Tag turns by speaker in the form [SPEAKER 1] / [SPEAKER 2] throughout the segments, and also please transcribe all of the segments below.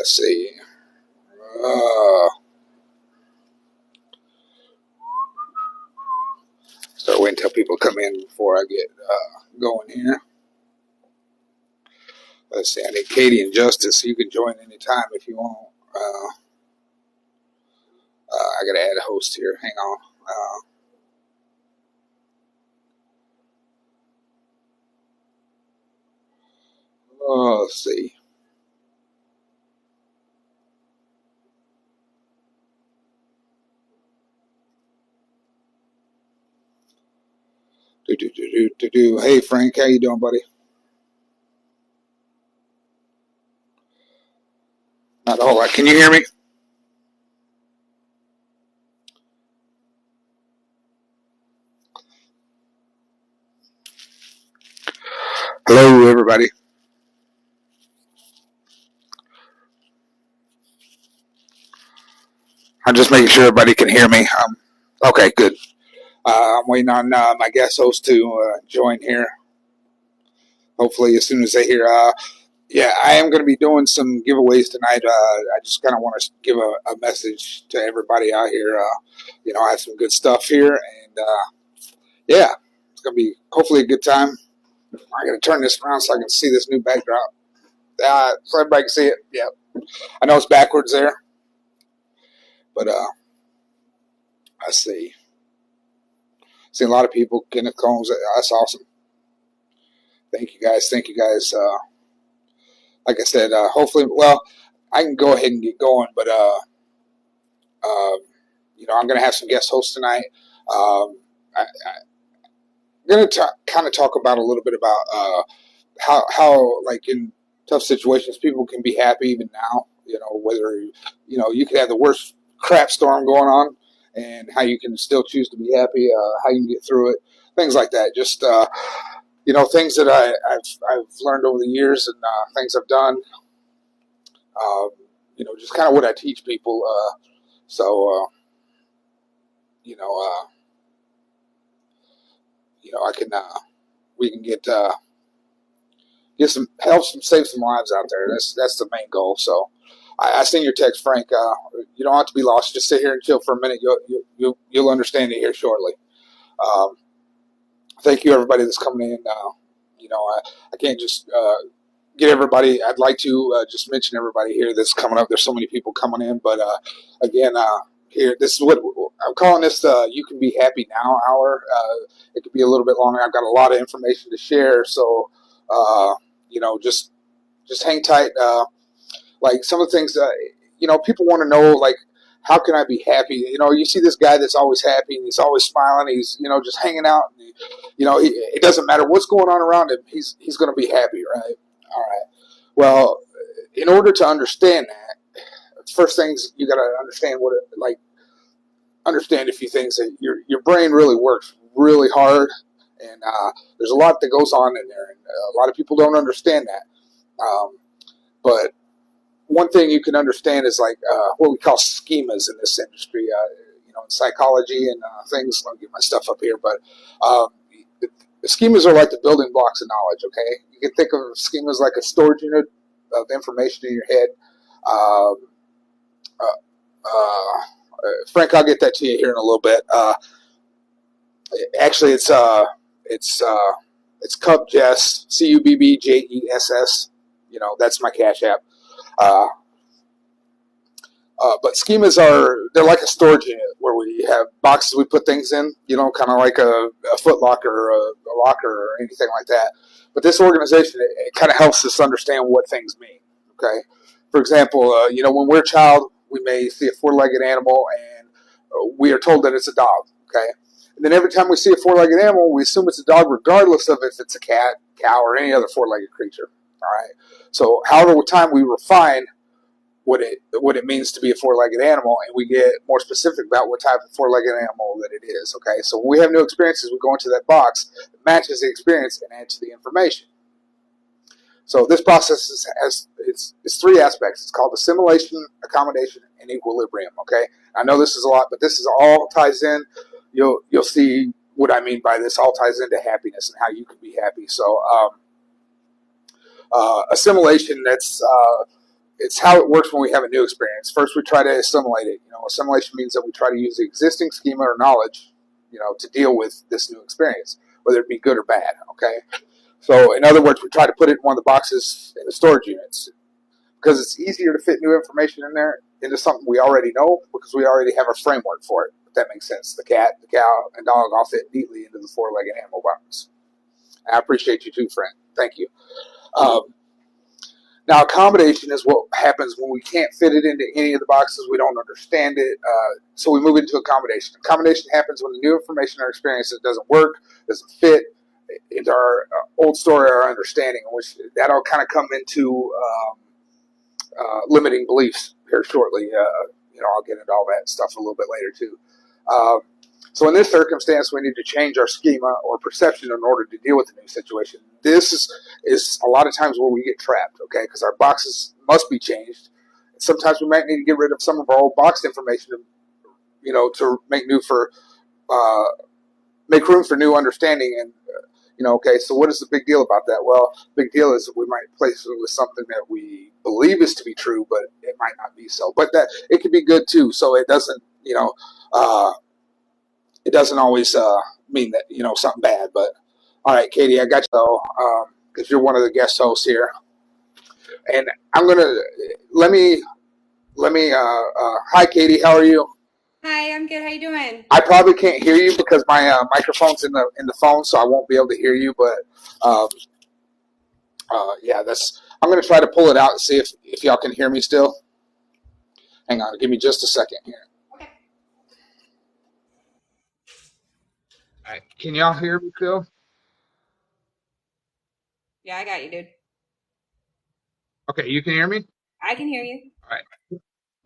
[SPEAKER 1] Let's see. Uh, Start waiting until people come in before I get going here. Let's see. I need Katie and Justice. You can join anytime if you want. I got to add a host here. Hang on. Let's see. Hey, Frank. How you doing, buddy? Not a whole lot. Can you hear me? Hello, everybody. I'm just making sure everybody can hear me. Okay, good. I'm waiting on my guest host to join here. Hopefully, as soon as they hear. Yeah, I am going to be doing some giveaways tonight. I just kind of want to give a message to everybody out here. I have some good stuff here, and yeah, it's going to be hopefully a good time. I'm going to turn this around so I can see this new backdrop. So everybody can see it. Yeah, I know it's backwards there, but I see a lot of people. Kenneth Combs, that's awesome. Thank you guys. Like I said, hopefully, I can go ahead and get going, but I'm going to have some guest hosts tonight. I'm going to kind of talk about a little bit about how like in tough situations people can be happy even now. Whether you could have the worst crap storm going on, and how you can still choose to be happy. How you can get through it, things like that. Just things that I've learned over the years, and things I've done. Just kind of what I teach people. I can we can get some help, save some lives out there. That's the main goal. So I seen your text, Frank. You don't have to be lost. Just sit here and chill for a minute. You'll understand it here shortly. Thank you, everybody that's coming in. I can't just get everybody. I'd like to just mention everybody here that's coming up. There's so many people coming in, but again, here, this is what I'm calling this. You can be happy now hour. It could be a little bit longer. I've got a lot of information to share, so just hang tight. Like some of the things people want to know, like, how can I be happy? You see this guy that's always happy and he's always smiling. He's just hanging out. And it doesn't matter what's going on around him. He's going to be happy, right? All right. Well, in order to understand that, first things you got to understand understand a few things. That your brain really works really hard, and there's a lot that goes on in there, and a lot of people don't understand that. But one thing you can understand is like what we call schemas in this industry, in psychology and things. Let me get my stuff up here, but the schemas are like the building blocks of knowledge. Okay, you can think of schemas like a storage unit of information in your head. Frank, I'll get that to you here in a little bit. Actually, it's Cub Jess, CUBBJESS. That's my Cash App. But schemas they're like a storage unit where we have boxes we put things in, kind of like a Foot Locker or a locker or anything like that. But this organization, it kind of helps us understand what things mean. Okay. For example, when we're a child, we may see a four-legged animal and we are told that it's a dog. Okay. And then every time we see a four-legged animal, we assume it's a dog regardless of if it's a cat, cow, or any other four-legged creature. All right. So however with time we refine what it means to be a four-legged animal, and we get more specific about what type of four-legged animal that it is. Okay, so when we have new experiences, we go into that box that matches the experience and adds the information. So this process it's three aspects. It's called assimilation, accommodation, and equilibrium. Okay, I know this is a lot, but this is all ties in. You'll see what I mean by this. All ties into happiness and how you can be happy. So assimilation, that's it's how it works when we have a new experience. First, we try to assimilate it. Assimilation means that we try to use the existing schema or knowledge, to deal with this new experience, whether it be good or bad. Okay. So, in other words, we try to put it in one of the boxes in the storage units because it's easier to fit new information in there into something we already know because we already have a framework for it. If that makes sense. The cat, the cow, and dog all fit neatly into the four-legged animal box. I appreciate you too, friend. Thank you. Now, accommodation is what happens when we can't fit it into any of the boxes. We don't understand it, so we move into accommodation. Accommodation happens when the new information or experiences doesn't work, doesn't fit into our old story or our understanding, which that'll kind of come into limiting beliefs here shortly. I'll get into all that stuff a little bit later too. So in this circumstance, we need to change our schema or perception in order to deal with the new situation. This is a lot of times where we get trapped, okay? Because our boxes must be changed. Sometimes we might need to get rid of some of our old box information, to make make room for new understanding. And okay, so what is the big deal about that? Well, big deal is that we might place it with something that we believe is to be true, but it might not be so. But that it can be good too. So it doesn't, it doesn't always mean that something bad. But all right, Katie, I got you though, because you're one of the guest hosts here, and I'm gonna let me. Hi, Katie. How are you?
[SPEAKER 2] Hi, I'm good. How you doing?
[SPEAKER 1] I probably can't hear you because my microphone's in the phone, so I won't be able to hear you. But um, yeah, that's. I'm gonna try to pull it out and see if y'all can hear me still. Hang on, give me just a second here.
[SPEAKER 2] Okay.
[SPEAKER 1] All right, can y'all hear me still?
[SPEAKER 2] Yeah, I got you, dude.
[SPEAKER 1] Okay, you can hear me.
[SPEAKER 2] I can hear you.
[SPEAKER 1] All right.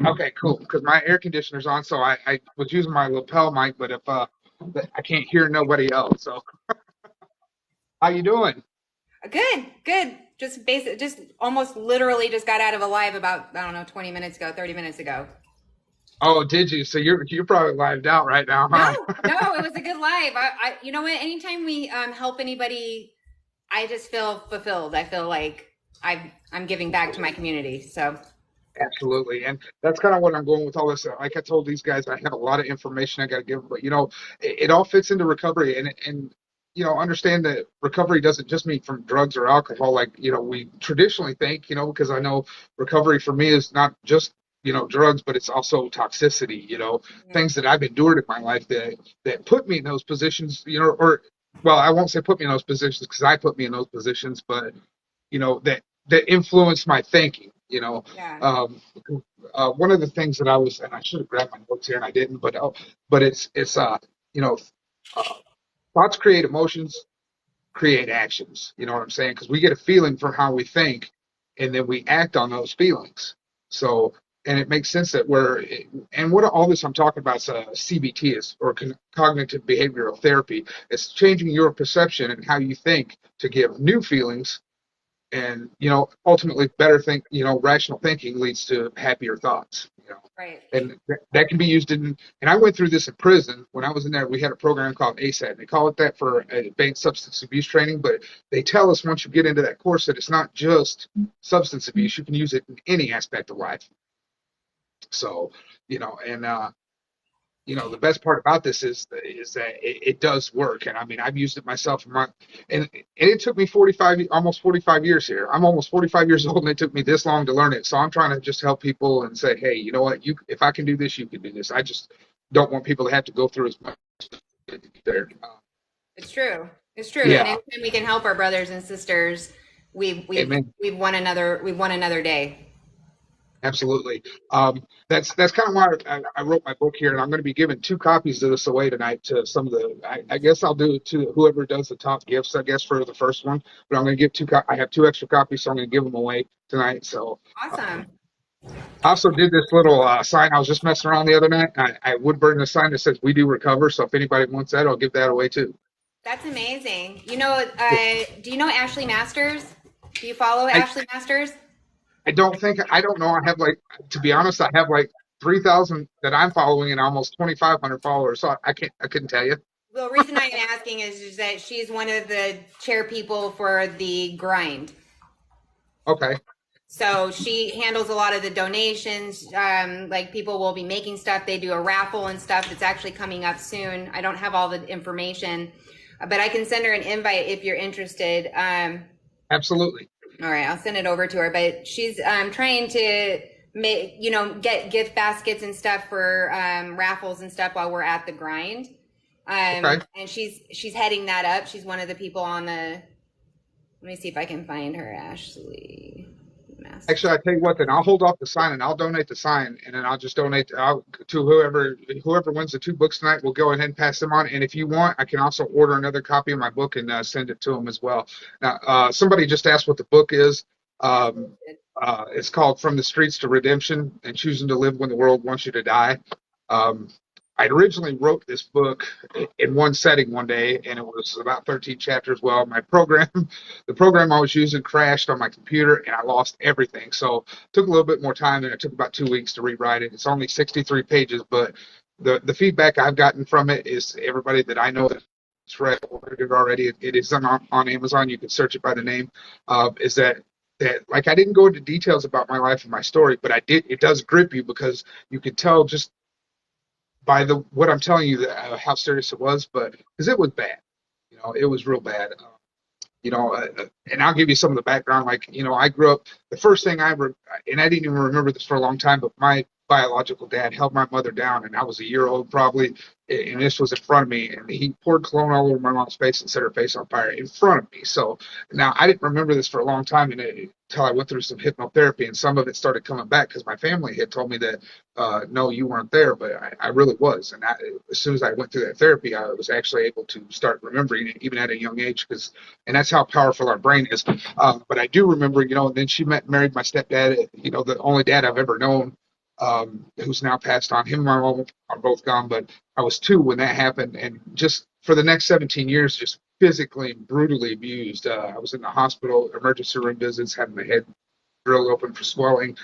[SPEAKER 1] Okay, cool. Because my air conditioner's on, so I was using my lapel mic, but if I can't hear nobody else. So how you doing?
[SPEAKER 2] Good, good. Just almost literally just got out of a live about, I don't know, 20 minutes ago, 30 minutes ago.
[SPEAKER 1] Oh, did you? So you're probably lived out right now,
[SPEAKER 2] No,
[SPEAKER 1] huh?
[SPEAKER 2] no, it was a good live. You know what? Anytime we help anybody, I just feel fulfilled. I feel like I'm giving back to my community. So
[SPEAKER 1] Absolutely, and that's kind of what I'm going with all this. Like I told these guys, I have a lot of information I got to give them, but it all fits into recovery, and understand that recovery doesn't just mean from drugs or alcohol, like we traditionally think, because I know recovery for me is not just drugs, but it's also toxicity,
[SPEAKER 2] yeah,
[SPEAKER 1] things that I've endured in my life that put me in those positions, or well, I won't say put me in those positions because I put me in those positions, but that influenced my thinking.
[SPEAKER 2] yeah,
[SPEAKER 1] One of the things that I was, and I should have grabbed my books here and I didn't, but it's you know, uh, thoughts create emotions, create actions. You know what I'm saying? Because we get a feeling from how we think, and then we act on those feelings. So, and it makes sense that and what all this I'm talking about is CBT is or cognitive behavioral therapy. It's changing your perception and how you think to give new feelings and ultimately better rational thinking leads to happier thoughts.
[SPEAKER 2] right.
[SPEAKER 1] And that can be used and I went through this in prison. When I was in there, we had a program called ASAT. They call it that for advanced substance abuse training, but they tell us once you get into that course that it's not just substance abuse. You can use it in any aspect of life. So and the best part about this is that it does work, and I mean I've used it myself. And it took me almost 45 years here. I'm almost 45 years old, and it took me this long to learn it. So I'm trying to just help people and say, hey, you know what? If I can do this, you can do this. I just don't want people to have to go through as much there.
[SPEAKER 2] It's true. It's true. And
[SPEAKER 1] Yeah,
[SPEAKER 2] anytime we can help our brothers and sisters,
[SPEAKER 1] amen.
[SPEAKER 2] we've won another day.
[SPEAKER 1] Absolutely. That's kind of why I wrote my book here, and I'm going to be giving two copies of this away tonight to some of the. I guess I'll do it to whoever does the top gifts. I guess for the first one, but I'm going to give two. I have two extra copies, so I'm going to give them away tonight. So
[SPEAKER 2] Awesome.
[SPEAKER 1] I also did this little sign. I was just messing around the other night. I wood burned a sign that says "We do recover." So if anybody wants that, I'll give that away too.
[SPEAKER 2] That's amazing. Do you know Ashley Masters? Do you follow
[SPEAKER 1] I
[SPEAKER 2] Ashley Masters?
[SPEAKER 1] I don't know. I have to be honest, I have 3,000 that I'm following and almost 2,500 followers. So I couldn't tell you.
[SPEAKER 2] The reason I am asking is that she's one of the chair people for the grind.
[SPEAKER 1] Okay.
[SPEAKER 2] So she handles a lot of the donations. Like people will be making stuff. They do a raffle and stuff that's actually coming up soon. I don't have all the information, but I can send her an invite if you're interested.
[SPEAKER 3] Absolutely.
[SPEAKER 2] All right, I'll send it over to her. But she's trying to make, get gift baskets and stuff for raffles and stuff while we're at the grind.
[SPEAKER 3] Okay.
[SPEAKER 2] And she's heading that up. She's one of the people on the. Let me see if I can find her, Ashley.
[SPEAKER 3] Actually, I tell you what, then I'll hold off the sign and I'll donate the sign, and then I'll just donate to whoever wins the 2 books tonight. We'll go ahead and pass them on. And if you want, I can also order another copy of my book and send it to them as well. Now, somebody just asked what the book is. It's called From the Streets to Redemption and Choosing to Live When the World Wants You to Die. Um, I originally wrote this book in one setting one day, and it was about 13 chapters. Well, the program I was using crashed on my computer, and I lost everything. So it took a little bit more time, and it took about 2 weeks to rewrite it. It's only 63 pages, but the feedback I've gotten from it is everybody that I know that's read it already. It is on Amazon. You can search it by the name. Is that like I didn't go into details about my life and my story, but I did. It does grip you because you can tell just by what I'm telling you how serious it was, but because it was bad, it was real bad. And I'll give you some of the background. Like, I grew up. The first thing and I didn't even remember this for a long time, but my biological dad held my mother down, and I was a year old probably, and this was in front of me, and he poured cologne all over my mom's face and set her face on fire in front of me. So now I didn't remember this for a long time, until I went through some hypnotherapy, and some of it started coming back because my family had told me that no, you weren't there, but I really was. And as soon as I went through that therapy, I was actually able to start remembering it, even at a young age, and that's how powerful our brain is. But I do remember, and then she married my stepdad, the only dad I've ever known, who's now passed on. Him and my mom are both gone, but I was 2 when that happened, and just for the next 17 years, just physically and brutally abused. I was in the hospital, emergency room visits, having my head drilled open for swelling,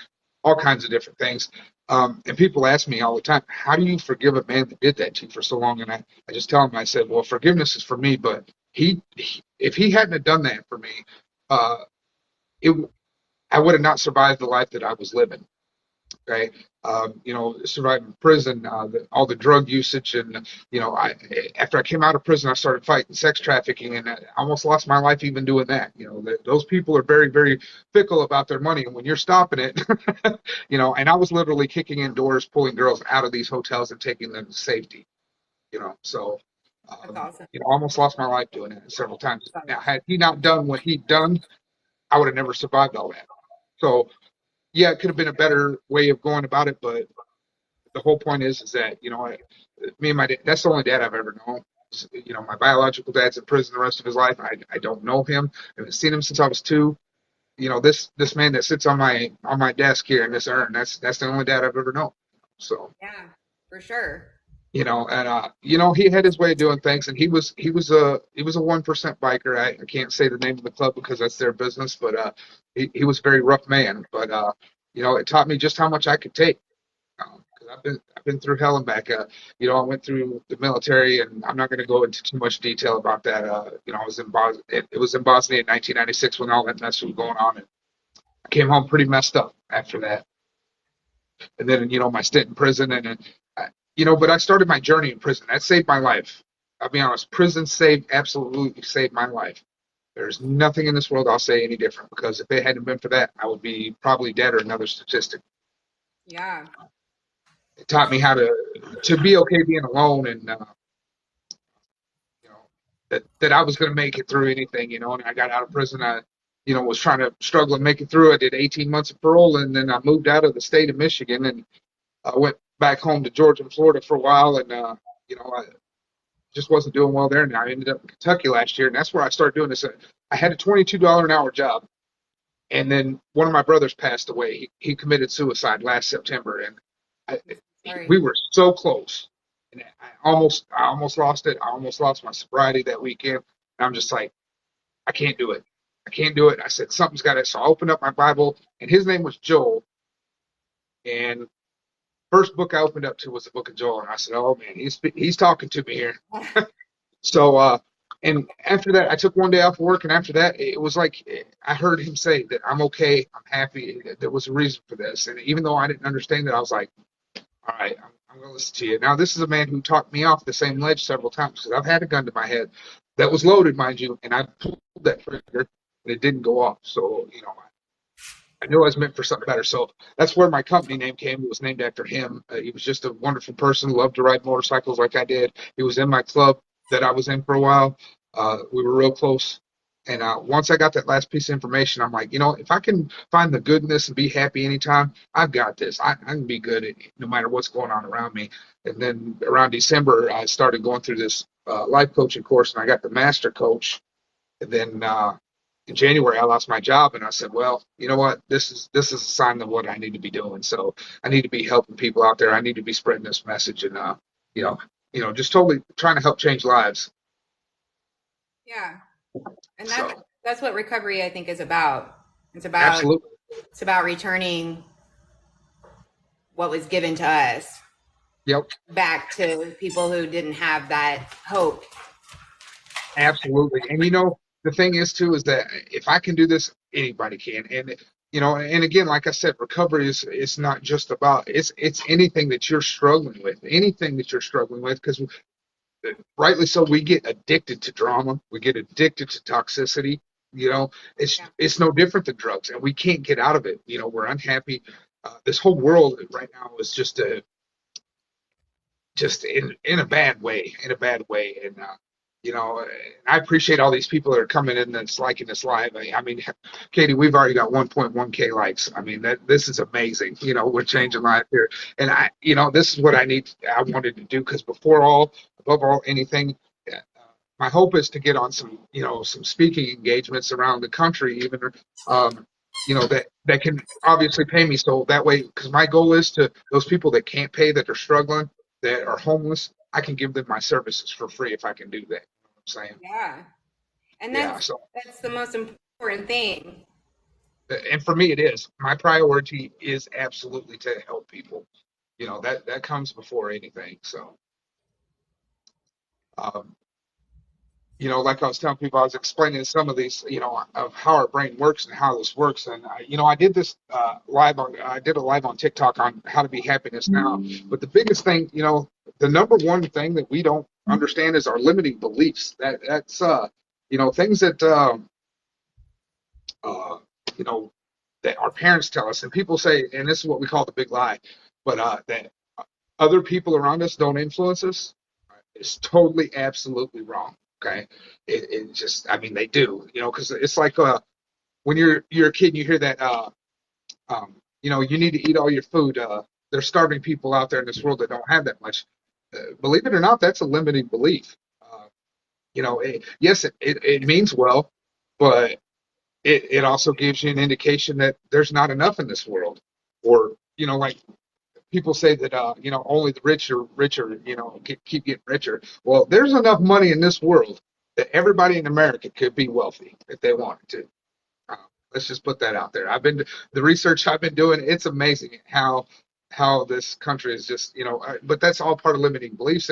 [SPEAKER 3] all kinds of different things. And people ask me all the time, how do you forgive a man that did that to you for so long? And I just tell them, I said, well, forgiveness is for me, but if he hadn't have done that for me, it I would have not survived the life that I was living. Okay. Surviving prison, all the drug usage, and after I came out of prison, I started fighting sex trafficking, and I almost lost my life even doing that. Those people are very, very fickle about their money, and when you're stopping it, and I was literally kicking in doors, pulling girls out of these hotels and taking them to safety. So.
[SPEAKER 2] That's awesome.
[SPEAKER 3] Almost lost my life doing it several times. Now, had he not done what he'd done, I would have never survived all that. So, yeah, it could have been a better way of going about it, but the whole point is that me and my dad, that's the only dad I've ever known. My biological dad's in prison the rest of his life. I don't know him. I haven't seen him since I was 2. This man that sits on my desk here in this urn, that's the only dad I've ever known. So
[SPEAKER 2] yeah, for sure.
[SPEAKER 3] He had his way of doing things, and he was a 1% biker. I can't say the name of the club because that's their business, but he was a very rough man. But it taught me just how much I could take. Because I've been through hell and back. I went through the military, and I'm not going to go into too much detail about that. I was in Bosnia. It was in Bosnia in 1996 when all that mess was going on, and I came home pretty messed up after that. And then my stint in prison, and but I started my journey in prison. That saved my life. I'll be honest. Prison absolutely saved my life. There's nothing in this world I'll say any different, because if it hadn't been for that, I would be probably dead or another statistic.
[SPEAKER 2] Yeah.
[SPEAKER 3] It taught me how to be okay being alone, and that I was going to make it through anything. And I got out of prison. I was trying to struggle and make it through. I did 18 months of parole, and then I moved out of the state of Michigan, and I went back home to Georgia and Florida for a while, and I just wasn't doing well there. And I ended up in Kentucky last year, and that's where I started doing this. I had a $22 an hour job, and then one of my brothers passed away. He committed suicide last September, and we were so close, and I almost lost it. I almost lost my sobriety that weekend. And I'm just like, I can't do it. I can't do it. I said, something's got to. So I opened up my Bible, and his name was Joel, and first book I opened up to was the book of Joel, and I said, "Oh man, he's talking to me here." So And after that, I took one day off work, and after that, it was like I heard him say that I'm okay, I'm happy. There was a reason for this, and even though I didn't understand it, I was like, all right, I'm going to listen to you. Now, this is a man who talked me off the same ledge several times because I've had a gun to my head that was loaded, mind you, and I pulled that trigger and it didn't go off. So, I knew I was meant for something better. So that's where my company name came. It was named after him. He was just a wonderful person, loved to ride motorcycles like I did. He was in my club that I was in for a while. We were real close. And once I got that last piece of information, I'm like, if I can find the goodness and be happy anytime, I've got this. I can be good no matter what's going on around me. And then around December, I started going through this life coaching course, and I got the master coach. And then in January, I lost my job, and I said, well, you know what? This is a sign of what I need to be doing. So I need to be helping people out there. I need to be spreading this message, and you know, just totally trying to help change lives.
[SPEAKER 2] Yeah. And
[SPEAKER 3] So
[SPEAKER 2] that's what recovery, I think, is about. It's about
[SPEAKER 3] absolutely,
[SPEAKER 2] it's about returning what was given to us
[SPEAKER 3] yep,
[SPEAKER 2] back to people who didn't have that hope.
[SPEAKER 3] absolutely. And the thing is too is that if I can do this, anybody can. And and again, like I said, recovery is not just about it's anything that you're struggling with, because rightly so, we get addicted to drama, we get addicted to toxicity. It's
[SPEAKER 2] Yeah.
[SPEAKER 3] it's no different than drugs, and we can't get out of it. We're unhappy. This whole world right now is just in a bad way, and I appreciate all these people that are coming in that's liking this live. I mean, Katie, we've already got 1.1K likes. I mean, that this is amazing. We're changing lives here, and this is what I wanted to do, because above all, anything, my hope is to get on some speaking engagements around the country, even, that can obviously pay me. So that way, because my goal is to those people that can't pay, that are struggling, that are homeless, I can give them my services for free if I can do that. You know what I'm saying?
[SPEAKER 2] Yeah. And
[SPEAKER 3] Yeah. So,
[SPEAKER 2] that's the most important thing.
[SPEAKER 3] and for me, it is my priority is absolutely to help people. That comes before anything. So, um, like I was telling people, I was explaining some of these, of how our brain works and how this works. And I did this I did a live on TikTok on how to be happiness now. But the biggest thing, the number one thing that we don't understand is our limiting beliefs. That's things that uh, you know that our parents tell us, and people say, and this is what we call the big lie, but that other people around us don't influence us is totally, absolutely wrong. Okay, it just, I mean, they do, because it's like when you're a kid and you hear that, you need to eat all your food. There's starving people out there in this world that don't have that much. Believe it or not, that's a limiting belief. Yes, it means well, but it also gives you an indication that there's not enough in this world, or like people say that only the rich are richer, keep getting richer. Well, there's enough money in this world that everybody in America could be wealthy if they wanted to. Uh, let's just put that out there. The research I've been doing. It's amazing how this country is just, but that's all part of limiting beliefs,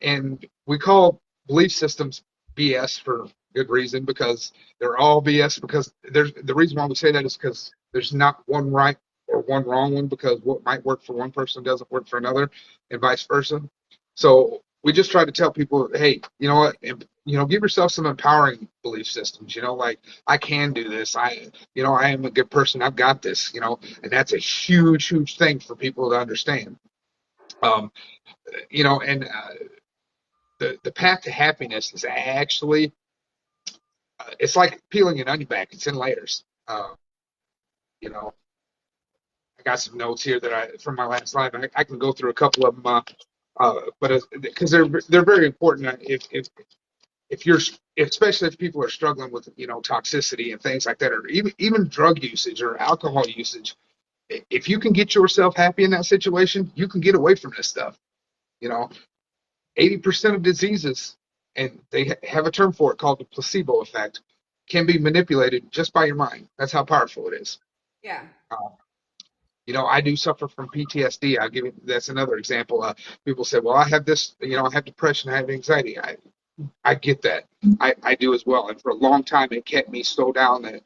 [SPEAKER 3] and we call belief systems BS for good reason, because they're all BS, because there's the reason why we say that is because there's not one right or one wrong one, because what might work for one person doesn't work for another, and vice versa. So we just try to tell people, hey, you know what, give yourself some empowering belief systems. Like, I can do this. I am a good person. I've got this. And that's a huge, huge thing for people to understand. Um, and the path to happiness is actually, it's like peeling an onion back. It's in layers. You know, I got some notes here that from my last live. I can go through a couple of them, but because they're very important. If you're, especially if people are struggling with toxicity and things like that, or even drug usage or alcohol usage, if you can get yourself happy in that situation, you can get away from this stuff. You know, 80% of diseases, and they have a term for it called the placebo effect, can be manipulated just by your mind. That's how powerful it is.
[SPEAKER 2] Yeah.
[SPEAKER 3] Uh, I do suffer from PTSD. I'll give you, that's another example. People say, well, I have this, I have depression, I have anxiety. I get that. I do as well. And for a long time, it kept me so down that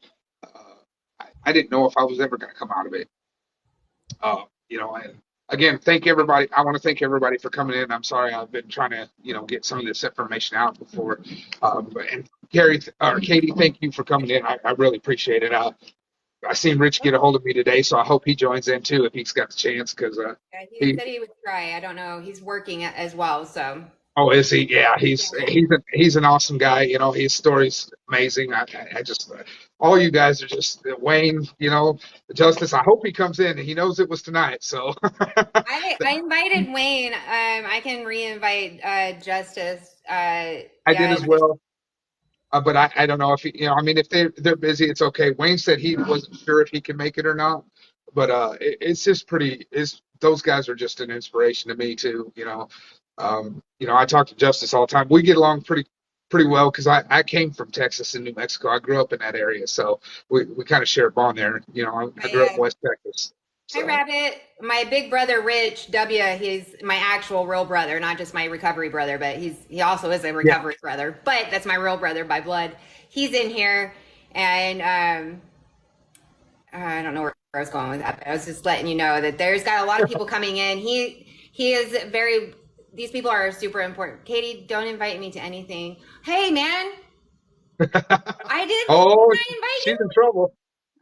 [SPEAKER 3] I didn't know if I was ever going to come out of it. And again, thank everybody. I want to thank everybody for coming in. I'm sorry I've been trying to, get some of this information out before. And Gary or Katie, thank you for coming in. I really appreciate it. I seen Rich get a hold of me today, so I hope he joins in too if he's got the chance. Because
[SPEAKER 2] Yeah, he said he would try. I don't know. He's working as well, so.
[SPEAKER 3] oh, is he? Yeah, he's
[SPEAKER 2] Yeah.
[SPEAKER 3] he's an awesome guy. His story's amazing. I just all you guys are just Wayne. Justice. I hope he comes in. He knows it was tonight, so.
[SPEAKER 2] I invited Wayne. I can re-invite Justice.
[SPEAKER 3] I did
[SPEAKER 2] Yeah,
[SPEAKER 3] as well. But I don't know if if they're busy, it's okay. Wayne said he wasn't sure if he can make it or not, but it's just those guys are just an inspiration to me too. I talk to Justice all the time. We get along pretty well because I came from Texas and New Mexico. I grew up in that area, so we kind of share a bond there. I grew up in West Texas.
[SPEAKER 2] Hi,
[SPEAKER 3] So
[SPEAKER 2] Rabbit. My big brother, Rich W. He's my actual real brother, not just my recovery brother, but he also is a
[SPEAKER 3] yeah.
[SPEAKER 2] recovery brother. But that's my real brother by blood. He's in here, and I don't know where I was going with that, but I was just letting you know that there's got a lot of people coming in. He is very. These people are super important. Katie, don't invite me to anything. Hey, man, I did.
[SPEAKER 3] Oh,
[SPEAKER 2] Did I invite
[SPEAKER 3] she's
[SPEAKER 2] you?
[SPEAKER 3] in trouble.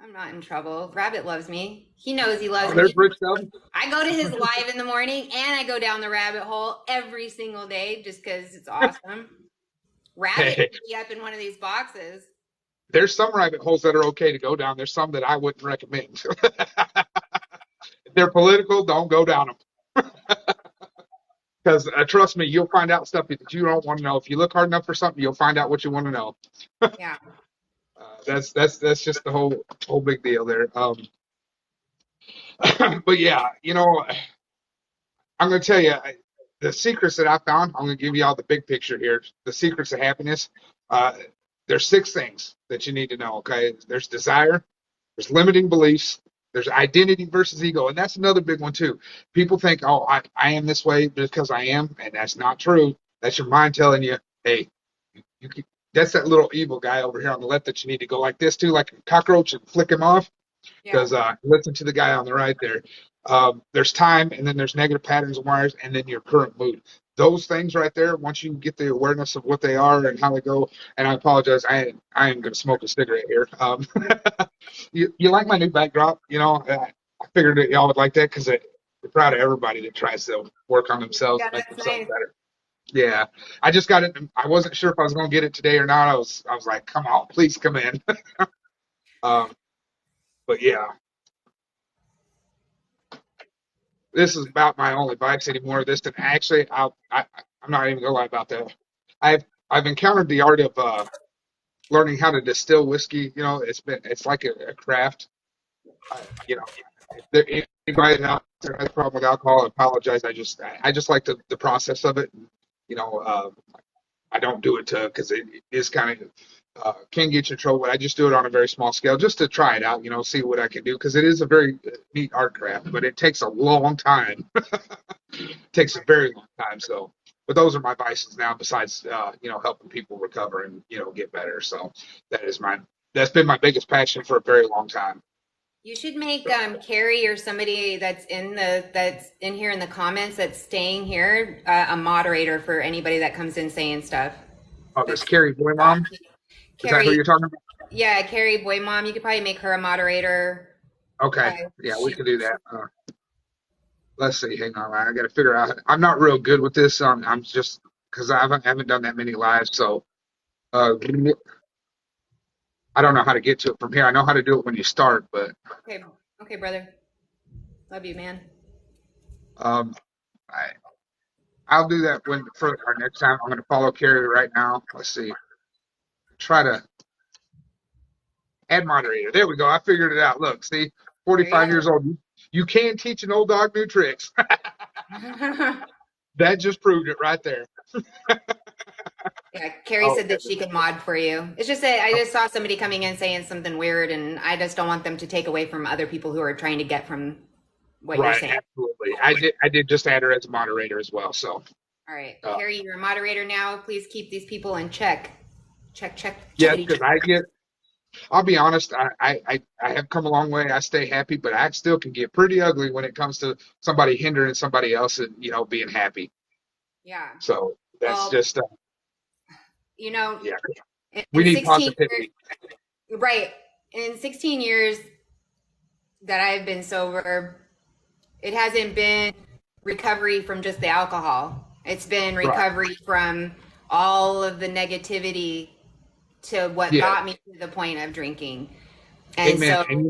[SPEAKER 2] I'm not in trouble. Rabbit loves me. He knows he loves
[SPEAKER 3] Oh,
[SPEAKER 2] me.
[SPEAKER 3] there's Rich Dub.
[SPEAKER 2] I go to his live in the morning and I go down the rabbit hole every single day just because it's awesome. Rabbit
[SPEAKER 3] Hey,
[SPEAKER 2] could be up in one of these boxes.
[SPEAKER 3] there's some rabbit holes that are okay to go down. There's some that I wouldn't recommend. If they're political, don't go down them. Because trust me, you'll find out stuff that you don't want to know. If you look hard enough for something, you'll find out what you want to know.
[SPEAKER 2] Yeah.
[SPEAKER 3] That's just the whole big deal there. But yeah, I'm going to tell you the secrets that I found. I'm going to give you all the big picture here. The secrets of happiness. Uh, there's 6 things that you need to know. Okay, there's desire, there's limiting beliefs, there's identity versus ego, and that's another big one too. People think, oh, I am this way because I am, and that's not true. That's your mind telling you, hey, you that's that little evil guy over here on the left that you need to go like this to, like a cockroach, and flick him off.
[SPEAKER 2] Yeah.
[SPEAKER 3] Because listen to the guy on the right there. There's time, and then there's negative patterns and wires, and then your current mood. Those things right there, once you get the awareness of what they are and how they go, and I apologize, I am going to smoke a cigarette here. You like my new backdrop? I figured that y'all would like that because we're proud of everybody that tries to work on themselves,
[SPEAKER 2] Yeah,
[SPEAKER 3] make
[SPEAKER 2] that's
[SPEAKER 3] themselves
[SPEAKER 2] nice.
[SPEAKER 3] better. Yeah, I just got it. I wasn't sure if I was going to get it today or not. I was like, come on, please come in. um, but yeah. This is about my only bikes anymore. This and actually, I'm not even gonna lie about that. I've encountered the art of learning how to distill whiskey. It's like a craft. I, you know, if anybody out there has a problem with alcohol, I apologize. I just like the process of it. You know, uh, I don't do it because it is kind of can get you in trouble. But I just do it on a very small scale just to try it out. See what I can do because it is a very neat art craft, but it takes a long time. It takes a very long time. So, but those are my vices now. Besides, helping people recover and get better. So that's been my biggest passion for a very long time.
[SPEAKER 2] You should make Carrie or somebody that's in here in the comments that's staying here a moderator for anybody that comes in saying stuff.
[SPEAKER 3] Oh, that's Carrie Boy Mom. Is that who
[SPEAKER 2] Carrie,
[SPEAKER 3] you're talking about?
[SPEAKER 2] yeah, Carrie Boy Mom. You could probably make her a moderator.
[SPEAKER 3] Okay, yeah, we can do that. Let's see. Hang on, I got to figure out. I'm not real good with this. I'm just because I haven't done that many lives, so uh, I don't know how to get to it from here. I know how to do it when you start, but
[SPEAKER 2] Okay, brother. Love you, man.
[SPEAKER 3] um, I I'll do that for our next time. I'm going to follow Carrie right now. Let's see. Try to add moderator. There we go. I figured it out. Look, see,
[SPEAKER 2] There you
[SPEAKER 3] 45 years old. You can teach an old dog new tricks.
[SPEAKER 2] go.
[SPEAKER 3] That just proved it right there.
[SPEAKER 2] Yeah, Carrie
[SPEAKER 3] Oh,
[SPEAKER 2] said that she could mod for you. It's just that I just saw somebody coming in saying something weird, and I just don't want them to take away from other people who are trying to get from what you're
[SPEAKER 3] right,
[SPEAKER 2] saying.
[SPEAKER 3] absolutely. I did just add her as a moderator as well. So
[SPEAKER 2] All right,
[SPEAKER 3] Uh,
[SPEAKER 2] Harry, you're a moderator now. Please keep these people in check. Check,
[SPEAKER 3] yes,
[SPEAKER 2] checkity
[SPEAKER 3] because
[SPEAKER 2] check.
[SPEAKER 3] I'll be honest, I have come a long way. I stay happy, but I still can get pretty ugly when it comes to somebody hindering somebody else and, being happy.
[SPEAKER 2] Yeah.
[SPEAKER 3] So that's
[SPEAKER 2] Well,
[SPEAKER 3] just,
[SPEAKER 2] you know,
[SPEAKER 3] yeah, we
[SPEAKER 2] in
[SPEAKER 3] need
[SPEAKER 2] 16 years,
[SPEAKER 3] positivity.
[SPEAKER 2] right? In 16 years that I've been sober, it hasn't been recovery from just the alcohol. It's been
[SPEAKER 3] Right.
[SPEAKER 2] recovery from all of the negativity to what
[SPEAKER 3] Yeah.
[SPEAKER 2] got me to the point of drinking. And
[SPEAKER 3] Amen.
[SPEAKER 2] so,
[SPEAKER 3] And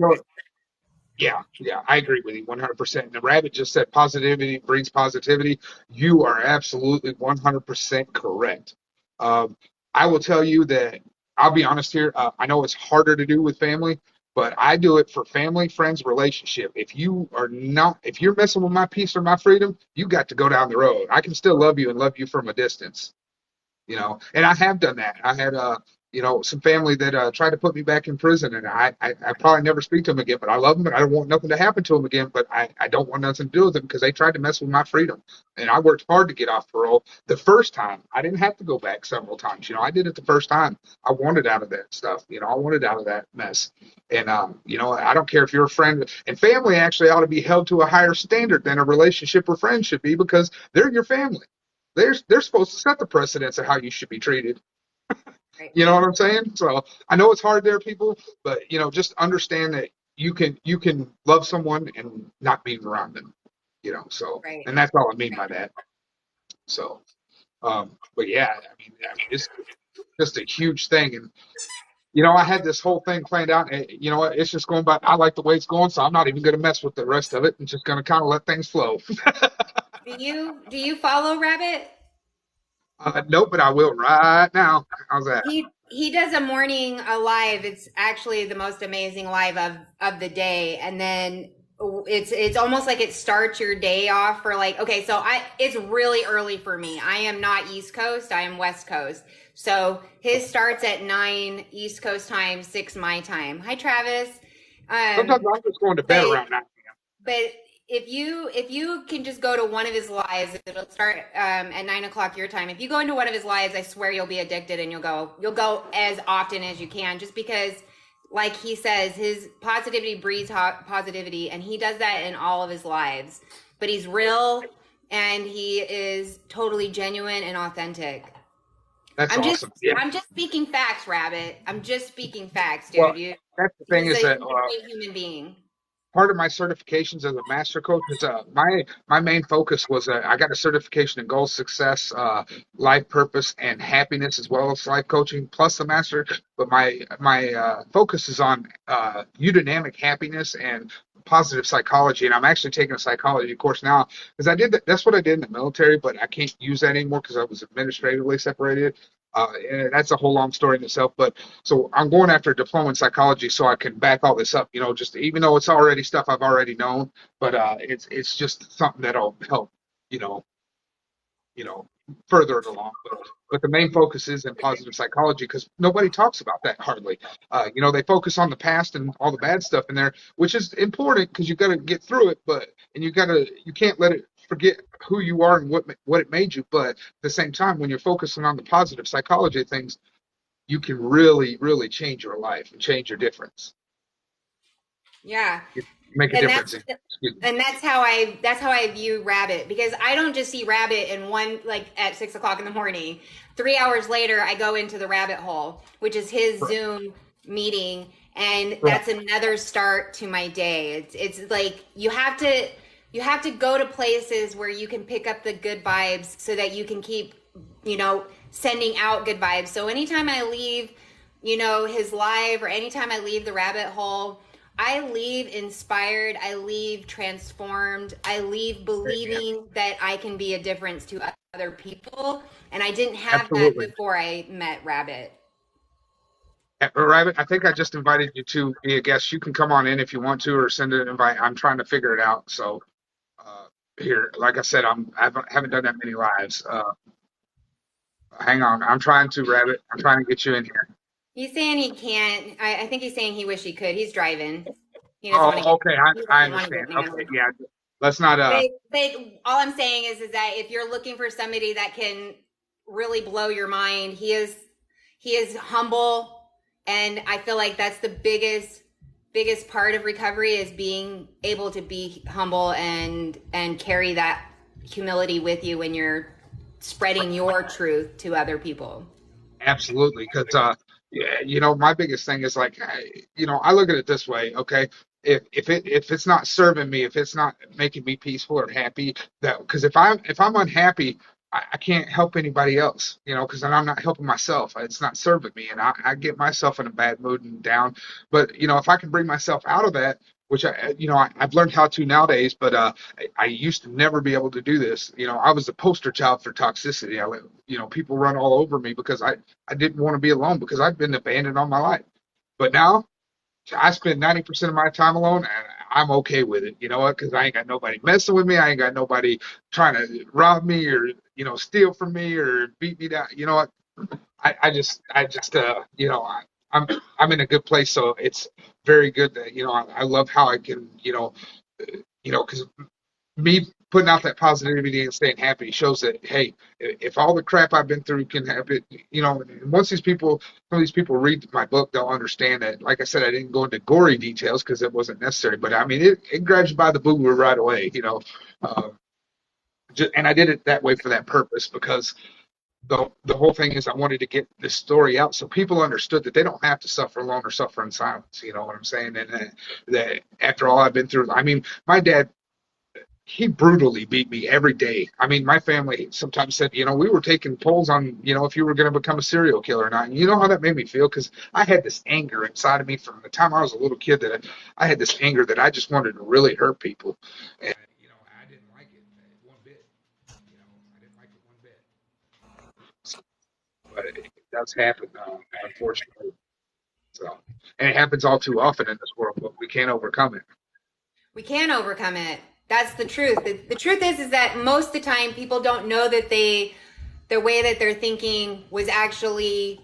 [SPEAKER 3] yeah, I agree with you 100%. The rabbit just said positivity breeds positivity. You are absolutely 100% correct. Um, I will tell you that I'll be honest here. I know it's harder to do with family, but I do it for family, friends, relationship. If you're messing with my peace or my freedom, you got to go down the road. I can still love you and love you from a distance. And I have done that. I had some family that tried to put me back in prison, and I probably never speak to them again, but I love them and I don't want nothing to happen to them again, but I don't want nothing to do with them because they tried to mess with my freedom. And I worked hard to get off parole the first time. I didn't have to go back several times. I did it the first time. I wanted out of that stuff. I wanted out of that mess. And I don't care if you're a friend, and family actually ought to be held to a higher standard than a relationship or friend should be, because they're your family. They're supposed to set the precedence of how you should be treated.
[SPEAKER 2] right,
[SPEAKER 3] You know what I'm saying? So I know it's hard there, people, but just understand that you can love someone and not be around them. So,
[SPEAKER 2] right.
[SPEAKER 3] and that's all I mean by that. So, but yeah, it's just a huge thing. And I had this whole thing planned out. And you know what? It's just going by. I like the way it's going, so I'm not even going to mess with the rest of it. I'm just going to kind of let things flow.
[SPEAKER 2] Do you follow Rabbit?
[SPEAKER 3] Nope, but I will right now. How's that?
[SPEAKER 2] He does a morning live. It's actually the most amazing live of the day, and then it's almost like it starts your day off for like, okay, so it's really early for me. I am not East Coast. I am West Coast. So his starts at 9 East Coast time, 6 my time. Hi, Travis.
[SPEAKER 3] Sometimes I'm just going to bed
[SPEAKER 2] But
[SPEAKER 3] around 9 p.m.
[SPEAKER 2] but if you can just go to one of his lives, it'll start at 9 o'clock your time. If you go into one of his lives, I swear you'll be addicted, and you'll go as often as you can, just because, like he says, his positivity breeds positivity, and he does that in all of his lives. But he's real, and he is totally genuine and authentic.
[SPEAKER 3] That's
[SPEAKER 2] I'm just
[SPEAKER 3] awesome. Yeah.
[SPEAKER 2] I'm just speaking facts, Rabbit. I'm just speaking facts,
[SPEAKER 3] Well,
[SPEAKER 2] dude.
[SPEAKER 3] that's the thing
[SPEAKER 2] He's
[SPEAKER 3] is
[SPEAKER 2] a
[SPEAKER 3] that
[SPEAKER 2] great human being.
[SPEAKER 3] part of my certifications as a master coach is my main focus was I got a certification in goal success, life purpose, and happiness, as well as life coaching, plus the master. But my focus is on eudaimonic happiness and positive psychology, and I'm actually taking a psychology course now because I did that's what I did in the military, but I can't use that anymore because I was administratively separated. And that's a whole long story in itself. But so I'm going after a diploma in psychology so I can back all this up, just even though it's already stuff I've already known, but it's just something that'll help, you know, you know, further it along. But the main focus is in positive psychology because nobody talks about that hardly. They focus on the past and all the bad stuff in there, which is important because you got to get through it. You can't let it forget who you are and what it made you. But at the same time, when you're focusing on the positive psychology of things, you can really, really change your life and change your difference.
[SPEAKER 2] Yeah.
[SPEAKER 3] You make a
[SPEAKER 2] and
[SPEAKER 3] difference.
[SPEAKER 2] that's and that's how I view Rabbit, because I don't just see Rabbit in one, like at 6 o'clock in the morning. 3 hours later, I go into the rabbit hole, which is his
[SPEAKER 3] Right.
[SPEAKER 2] Zoom meeting, and
[SPEAKER 3] Right.
[SPEAKER 2] that's another start to my day. It's like you have to go to places where you can pick up the good vibes so that you can keep sending out good vibes. So anytime I leave his live, or anytime I leave the rabbit hole, I leave inspired, I leave transformed, I leave believing that I can be a difference to other people. And I didn't have that
[SPEAKER 3] Absolutely.
[SPEAKER 2] before I met Rabbit.
[SPEAKER 3] Rabbit, I think I just invited you to be a guest. You can come on in if you want to, or send an invite. I'm trying to figure it out. So here, like I said, I haven't done that many lives. Hang on, I'm trying to, Rabbit. I'm trying to get you in here.
[SPEAKER 2] He's saying he can't. I think he's saying he wish he could. He's driving. He doesn't want to
[SPEAKER 3] Oh, okay.
[SPEAKER 2] he
[SPEAKER 3] I
[SPEAKER 2] doesn't want to
[SPEAKER 3] understand.
[SPEAKER 2] get
[SPEAKER 3] Okay,
[SPEAKER 2] nanoed.
[SPEAKER 3] yeah. let's not.
[SPEAKER 2] But all I'm saying is that if you're looking for somebody that can really blow your mind, he is humble, and I feel like that's the biggest part of recovery is being able to be humble and carry that humility with you when you're spreading your truth to other people.
[SPEAKER 3] Absolutely, because yeah, my biggest thing is like, I look at it this way. Okay, if it's not serving me, if it's not making me peaceful or happy, that because if I'm unhappy, I can't help anybody else. Because then I'm not helping myself. It's not serving me, and I get myself in a bad mood and down. But if I can bring myself out of that, which I've learned how to nowadays, but I used to never be able to do this. I was the poster child for toxicity. People run all over me because I didn't want to be alone because I've been abandoned all my life. But now I spend 90% of my time alone and I'm okay with it. You know what? Because I ain't got nobody messing with me. I ain't got nobody trying to rob me or, steal from me or beat me down. You know what? I'm in a good place. So it's very good that, I love how I can, because me putting out that positivity and staying happy shows that hey, if all the crap I've been through can happen, and once some of these people read my book, they'll understand that. Like I said, I didn't go into gory details because it wasn't necessary, but I mean, it grabs you by the boo right away, Um, and I did it that way for that purpose because the whole thing is I wanted to get this story out so people understood that they don't have to suffer alone or suffer in silence. You know what I'm saying? And that after all I've been through, I mean, my dad he brutally beat me every day. I mean, my family sometimes said, we were taking polls on, if you were going to become a serial killer or not. And you know how that made me feel? Because I had this anger inside of me from the time I was a little kid that I had this anger that I just wanted to really hurt people. And, I didn't like it one bit. I didn't like it one bit. So, but it does happen, unfortunately. So, and it happens all too often in this world, but we can't overcome it.
[SPEAKER 2] We can overcome it. That's the truth. The truth is that most of the time people don't know that the way that they're thinking was actually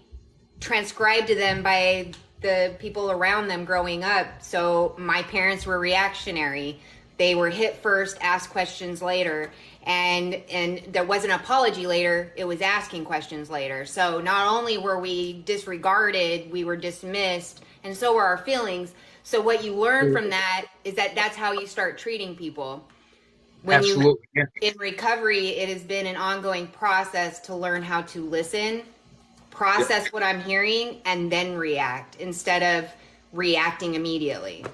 [SPEAKER 2] transcribed to them by the people around them growing up. So my parents were reactionary. They were hit first, asked questions later, and there was an apology later. It was asking questions later. So not only were we disregarded, we were dismissed, and so were our feelings. So what you learn from that is that that's how you start treating people. When
[SPEAKER 3] Absolutely. Yeah.
[SPEAKER 2] in recovery, it has been an ongoing process to learn how to listen, process what I'm hearing, and then react instead of reacting immediately.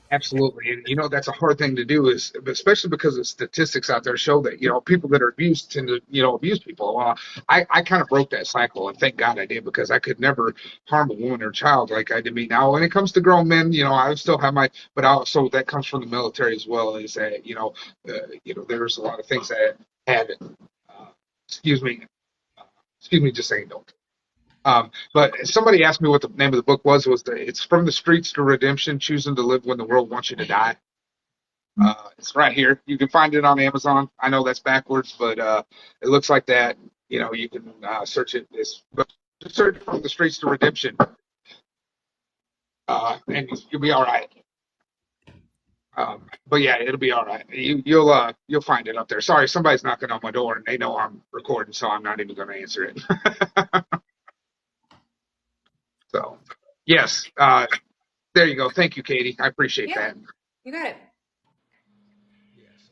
[SPEAKER 3] Absolutely. And that's a hard thing to do is especially because the statistics out there show that, people that are abused tend to, abuse people. Well, I kind of broke that cycle and thank God I did because I could never harm a woman or child like I did me. Now, when it comes to grown men, I still have but also that comes from the military as well is that, there's a lot of things that had, excuse me, just saying don't. But somebody asked me what the name of the book was. It's From the Streets to Redemption: Choosing to Live When the World Wants You to Die. It's right here. You can find it on Amazon. I know that's backwards, but it looks like that. You can search it. But just search From the Streets to Redemption, and you'll be all right. But yeah, it'll be all right. You'll find it up there. Sorry, somebody's knocking on my door, and they know I'm recording, so I'm not even going to answer it. So, yes, there you go. Thank you, Katie. I appreciate
[SPEAKER 2] Yeah,
[SPEAKER 3] that.
[SPEAKER 2] you got it.
[SPEAKER 3] Yes,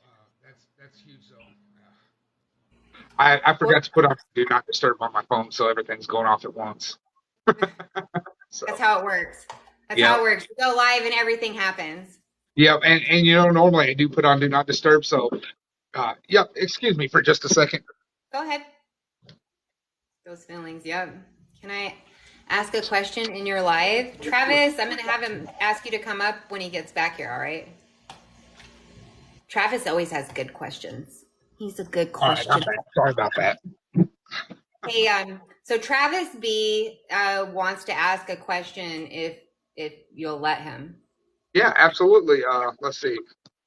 [SPEAKER 3] that's huge. So, I
[SPEAKER 2] Well,
[SPEAKER 3] forgot to put on Do Not Disturb on my phone, so everything's going off at once. So,
[SPEAKER 2] that's how it works. That's how
[SPEAKER 3] yeah,
[SPEAKER 2] it works. You go live and everything happens.
[SPEAKER 3] yeah, and normally I do put on Do Not Disturb. So, yep. Excuse me for just a second.
[SPEAKER 2] Go ahead. Those feelings, yep. Can I ask a question in your live? Travis, I'm going to have him ask you to come up when he gets back here, all right? Travis always has good questions. He's a good
[SPEAKER 3] All right, I'm
[SPEAKER 2] question.
[SPEAKER 3] back. Sorry about that.
[SPEAKER 2] Hey, so Travis B wants to ask a question if you'll let him.
[SPEAKER 3] Yeah, absolutely. Let's see.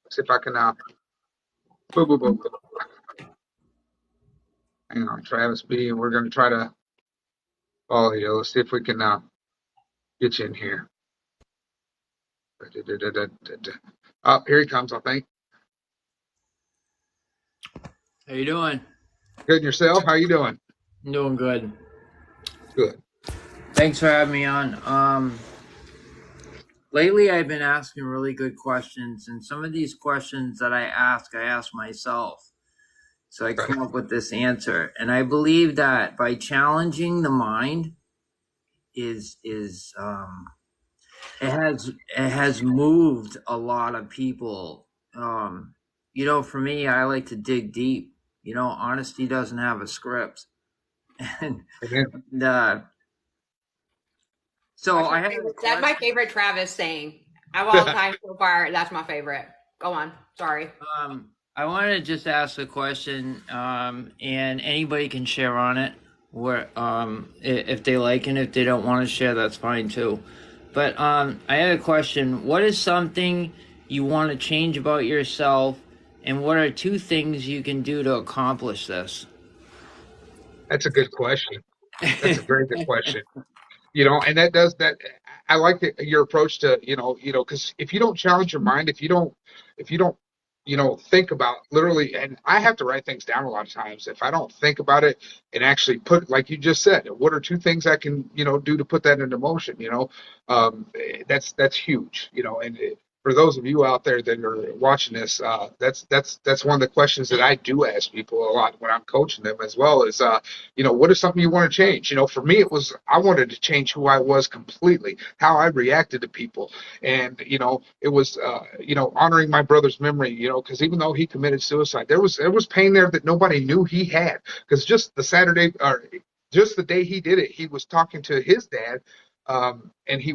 [SPEAKER 3] Let's see if I can. Boom, boom, boom. Hang on, Travis B. And we're going to try to follow you. Let's see if we can get you in here. Oh, here he comes, I think.
[SPEAKER 4] How you doing?
[SPEAKER 3] Good, and yourself? How you doing?
[SPEAKER 4] I'm doing good.
[SPEAKER 3] Good.
[SPEAKER 4] Thanks for having me on. Lately I've been asking really good questions, and some of these questions that I ask myself. So I
[SPEAKER 3] Okay.
[SPEAKER 4] come up with this answer, and I believe that by challenging the mind is it has moved a lot of people. For me, I like to dig deep. Honesty doesn't have a script, and
[SPEAKER 3] Amen.
[SPEAKER 4] uh, so
[SPEAKER 2] That's my
[SPEAKER 4] I had a
[SPEAKER 2] favorite. That's my
[SPEAKER 4] question.
[SPEAKER 2] favorite Travis saying of all time so far. That's my favorite. Go on. Sorry.
[SPEAKER 4] I wanted to just ask a question, and anybody can share on it, where if they like, and if they don't want to share, that's fine too. But I had a question. What is something you want to change about yourself, and what are two things you can do to accomplish this?
[SPEAKER 3] That's a good question. That's a very good question. And that does that. I like your approach to, because if you don't challenge your mind, if you don't, think about literally, and I have to write things down a lot of times. If I don't think about it and actually put, like you just said, what are two things I can, do to put that into motion? That's huge. And for those of you out there that are watching this, that's one of the questions that I do ask people a lot when I'm coaching them as well is, what is something you want to change? For me, it was I wanted to change who I was completely, how I reacted to people, and it was honoring my brother's memory. Because even though he committed suicide, there was pain there that nobody knew he had. Because just the Saturday or just the day he did it, he was talking to his dad, and he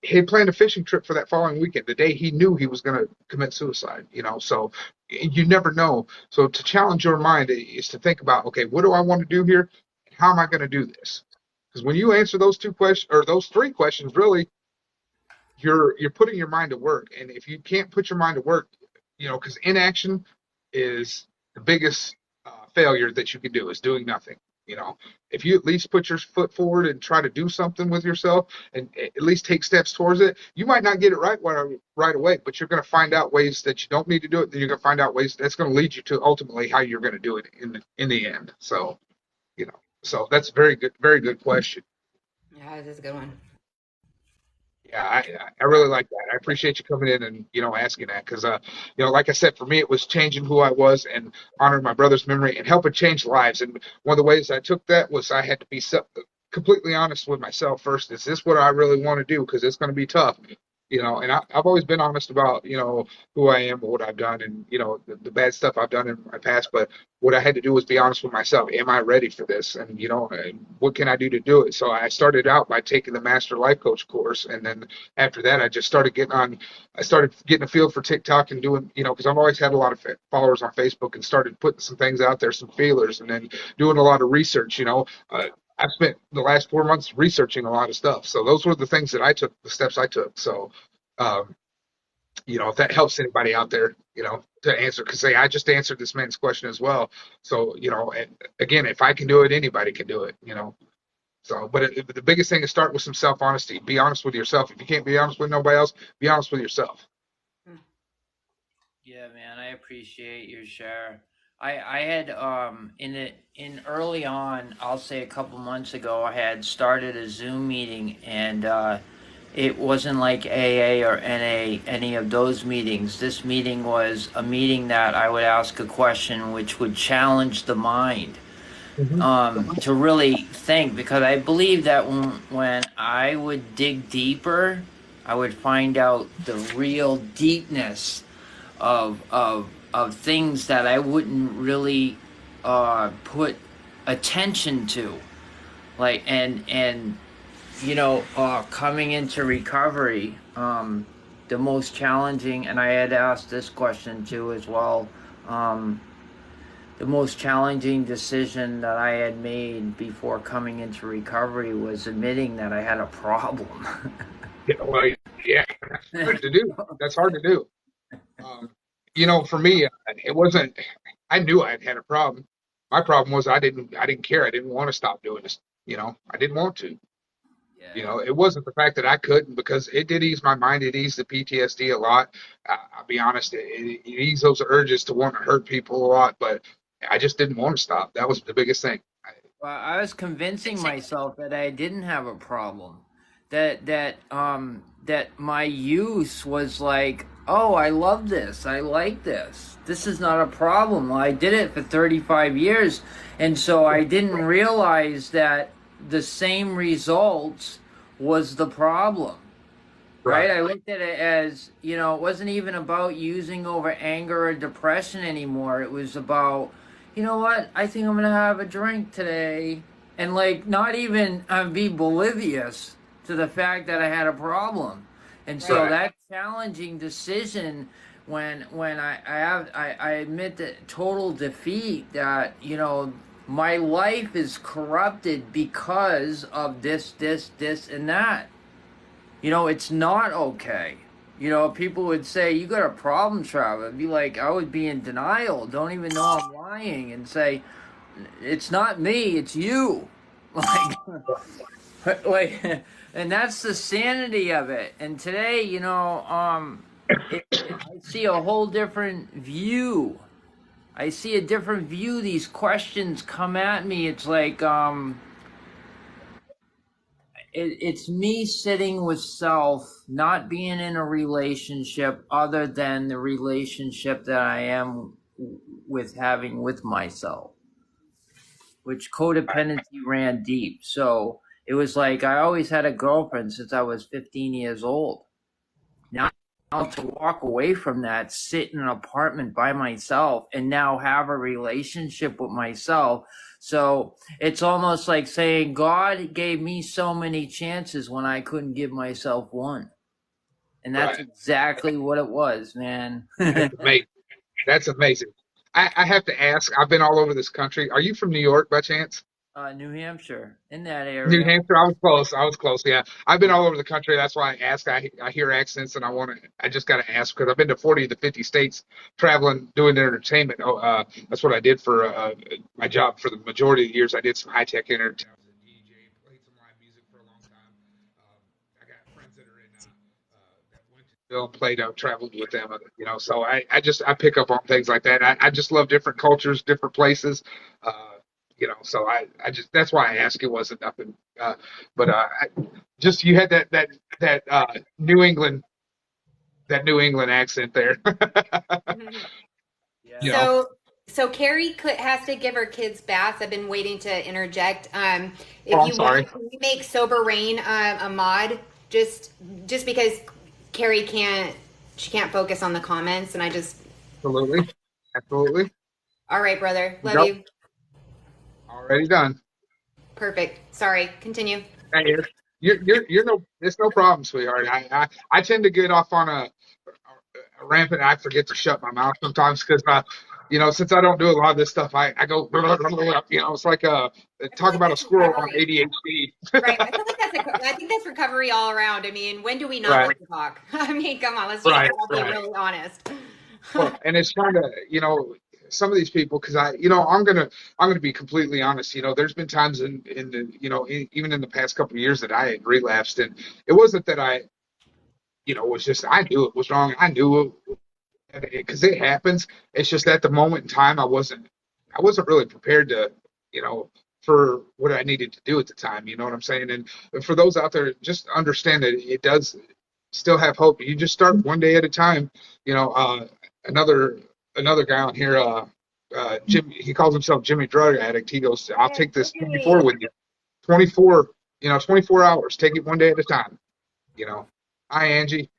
[SPEAKER 3] had planned a fishing trip for that following weekend, the day he knew he was going to commit suicide. So you never know. So to challenge your mind is to think about, okay, what do I want to do here? How am I going to do this? Because when you answer those two questions or those three questions, really, you're putting your mind to work. And if you can't put your mind to work, because inaction is the biggest failure that you can do is doing nothing. If you at least put your foot forward and try to do something with yourself and at least take steps towards it, you might not get it right away, but you're going to find out ways that you don't need to do it. Then you're going to find out ways that's going to lead you to ultimately how you're going to do it in the end. So that's a very good question.
[SPEAKER 2] Yeah, that's a good one.
[SPEAKER 3] Yeah, I really like that. I appreciate you coming in and asking that because like I said, for me it was changing who I was and honoring my brother's memory and helping change lives. And one of the ways I took that was I had to be completely honest with myself first. Is this what I really want to do? Because it's going to be tough. And I've always been honest about who I am and what I've done and the bad stuff I've done in my past. But what I had to do was be honest with myself. Am I ready for this? And what can I do to do it? So I started out by taking the Master Life Coach course, and then after that, I just started getting on. I started getting a feel for TikTok and doing, because I've always had a lot of followers on Facebook, and started putting some things out there, some feelers, and then doing a lot of research. I've spent the last 4 months researching a lot of stuff. So those were the things that I took, the steps I took. So, um, if that helps anybody out there, to answer, because I just answered this man's question as well. So, and again, if I can do it, anybody can do it. So, but the biggest thing is start with some self honesty. Be honest with yourself. If you can't be honest with nobody else, be honest with yourself.
[SPEAKER 4] Yeah, man, I appreciate your share. I had in early on, I'll say a couple months ago, I had started a Zoom meeting, and it wasn't like AA or NA, any of those meetings. This meeting was a meeting that I would ask a question which would challenge the mind,
[SPEAKER 3] Mm-hmm.
[SPEAKER 4] to really think, because I believe that when I would dig deeper, I would find out the real deepness of things that I wouldn't really put attention to, like and coming into recovery, the most challenging, and I had asked this question too as well. The most challenging decision that I had made before coming into recovery was admitting that I had a problem.
[SPEAKER 3] Yeah, well, yeah, that's hard to do. That's hard to do. Um, for me, it wasn't. I knew I had a problem. My problem was I didn't care. I didn't want to stop doing this. I didn't want to.
[SPEAKER 4] Yeah.
[SPEAKER 3] It wasn't the fact that I couldn't, because it did ease my mind. It eased the PTSD a lot. I'll be honest, it eased those urges to want to hurt people a lot. But I just didn't want to stop. That was the biggest thing.
[SPEAKER 4] Well, I was convincing myself that I didn't have a problem. That my use was like, oh, I love this. I like this. This is not a problem. Well, I did it for 35 years, and so I didn't realize that the same results was the problem. Right? I looked at it as, it wasn't even about using over anger or depression anymore. It was about, you know what? I think I'm going to have a drink today. And like, not even be oblivious to the fact that I had a problem. And so
[SPEAKER 3] Right.
[SPEAKER 4] that challenging decision when I admit that total defeat, that, my life is corrupted because of this, and that. It's not okay. People would say, you got a problem, Travis. It'd be like, I would be in denial, don't even know I'm lying, and say, it's not me, it's you. Like, and that's the sanity of it. And today, I see a whole different view. I see a different view. These questions come at me. It's like, it's me sitting with self, not being in a relationship other than the relationship that I am with having with myself, which codependency ran deep. So it was like I always had a girlfriend since I was 15 years old. Now to walk away from that, sit in an apartment by myself, and now have a relationship with myself. So it's almost like saying God gave me so many chances when I couldn't give myself one. And that's
[SPEAKER 3] Right.
[SPEAKER 4] exactly what it was, man.
[SPEAKER 3] That's amazing. That's amazing. I have to ask, I've been all over this country. Are you from New York by chance?
[SPEAKER 4] New Hampshire, in that
[SPEAKER 3] New
[SPEAKER 4] area.
[SPEAKER 3] Hampshire, I was close. I was close. Yeah, I've been all over the country. That's why I ask. I hear accents, and I just got to ask because I've been to 40 to 50 states traveling, doing entertainment. That's what I did for my job for the majority of the years. I did some high tech entertainment. I was a DJ, played some live music for a long time. I got friends that are in that went to Bill, played out, traveled with them. So I pick up on things like that. I just love different cultures, different places. So I just that's why I asked. It wasn't nothing, but just you had that New England accent there.
[SPEAKER 4] Yeah.
[SPEAKER 2] So Carrie has to give her kids baths. I've been waiting to interject. If
[SPEAKER 3] I'm
[SPEAKER 2] you
[SPEAKER 3] sorry.
[SPEAKER 2] want, can you make Sober Rain a mod? Just because Carrie she can't focus on the comments, and I just.
[SPEAKER 3] Absolutely.
[SPEAKER 2] All right, brother. Love
[SPEAKER 3] Yep.
[SPEAKER 2] you.
[SPEAKER 3] Already done.
[SPEAKER 2] Perfect. Sorry. Continue.
[SPEAKER 3] Hey, you're no, it's no problem, sweetheart. I tend to get off on a rampant. I forget to shut my mouth sometimes because since I don't do a lot of this stuff, I go it's like talk about a squirrel on ADHD.
[SPEAKER 2] Right. I feel like I think that's recovery all around. I mean, when do we not
[SPEAKER 3] Right.
[SPEAKER 2] want to talk? I mean, come on, let's
[SPEAKER 3] Right,
[SPEAKER 2] just be
[SPEAKER 3] right.
[SPEAKER 2] really honest.
[SPEAKER 3] Well, and it's kind of some of these people because I'm gonna be completely honest. There's been times in the even in the past couple of years that I had relapsed, and it wasn't that I was just I knew it was wrong. I knew it because it happens. It's just at the moment in time I wasn't really prepared to for what I needed to do at the time. You know what I'm saying? And for those out there, just understand that it does still have hope. You just start one day at a time. Another guy on here, Jim, he calls himself Jimmy Drug Addict. He goes, I'll take this 24 with you. 24, 24 hours. Take it one day at a time. Hi, Angie.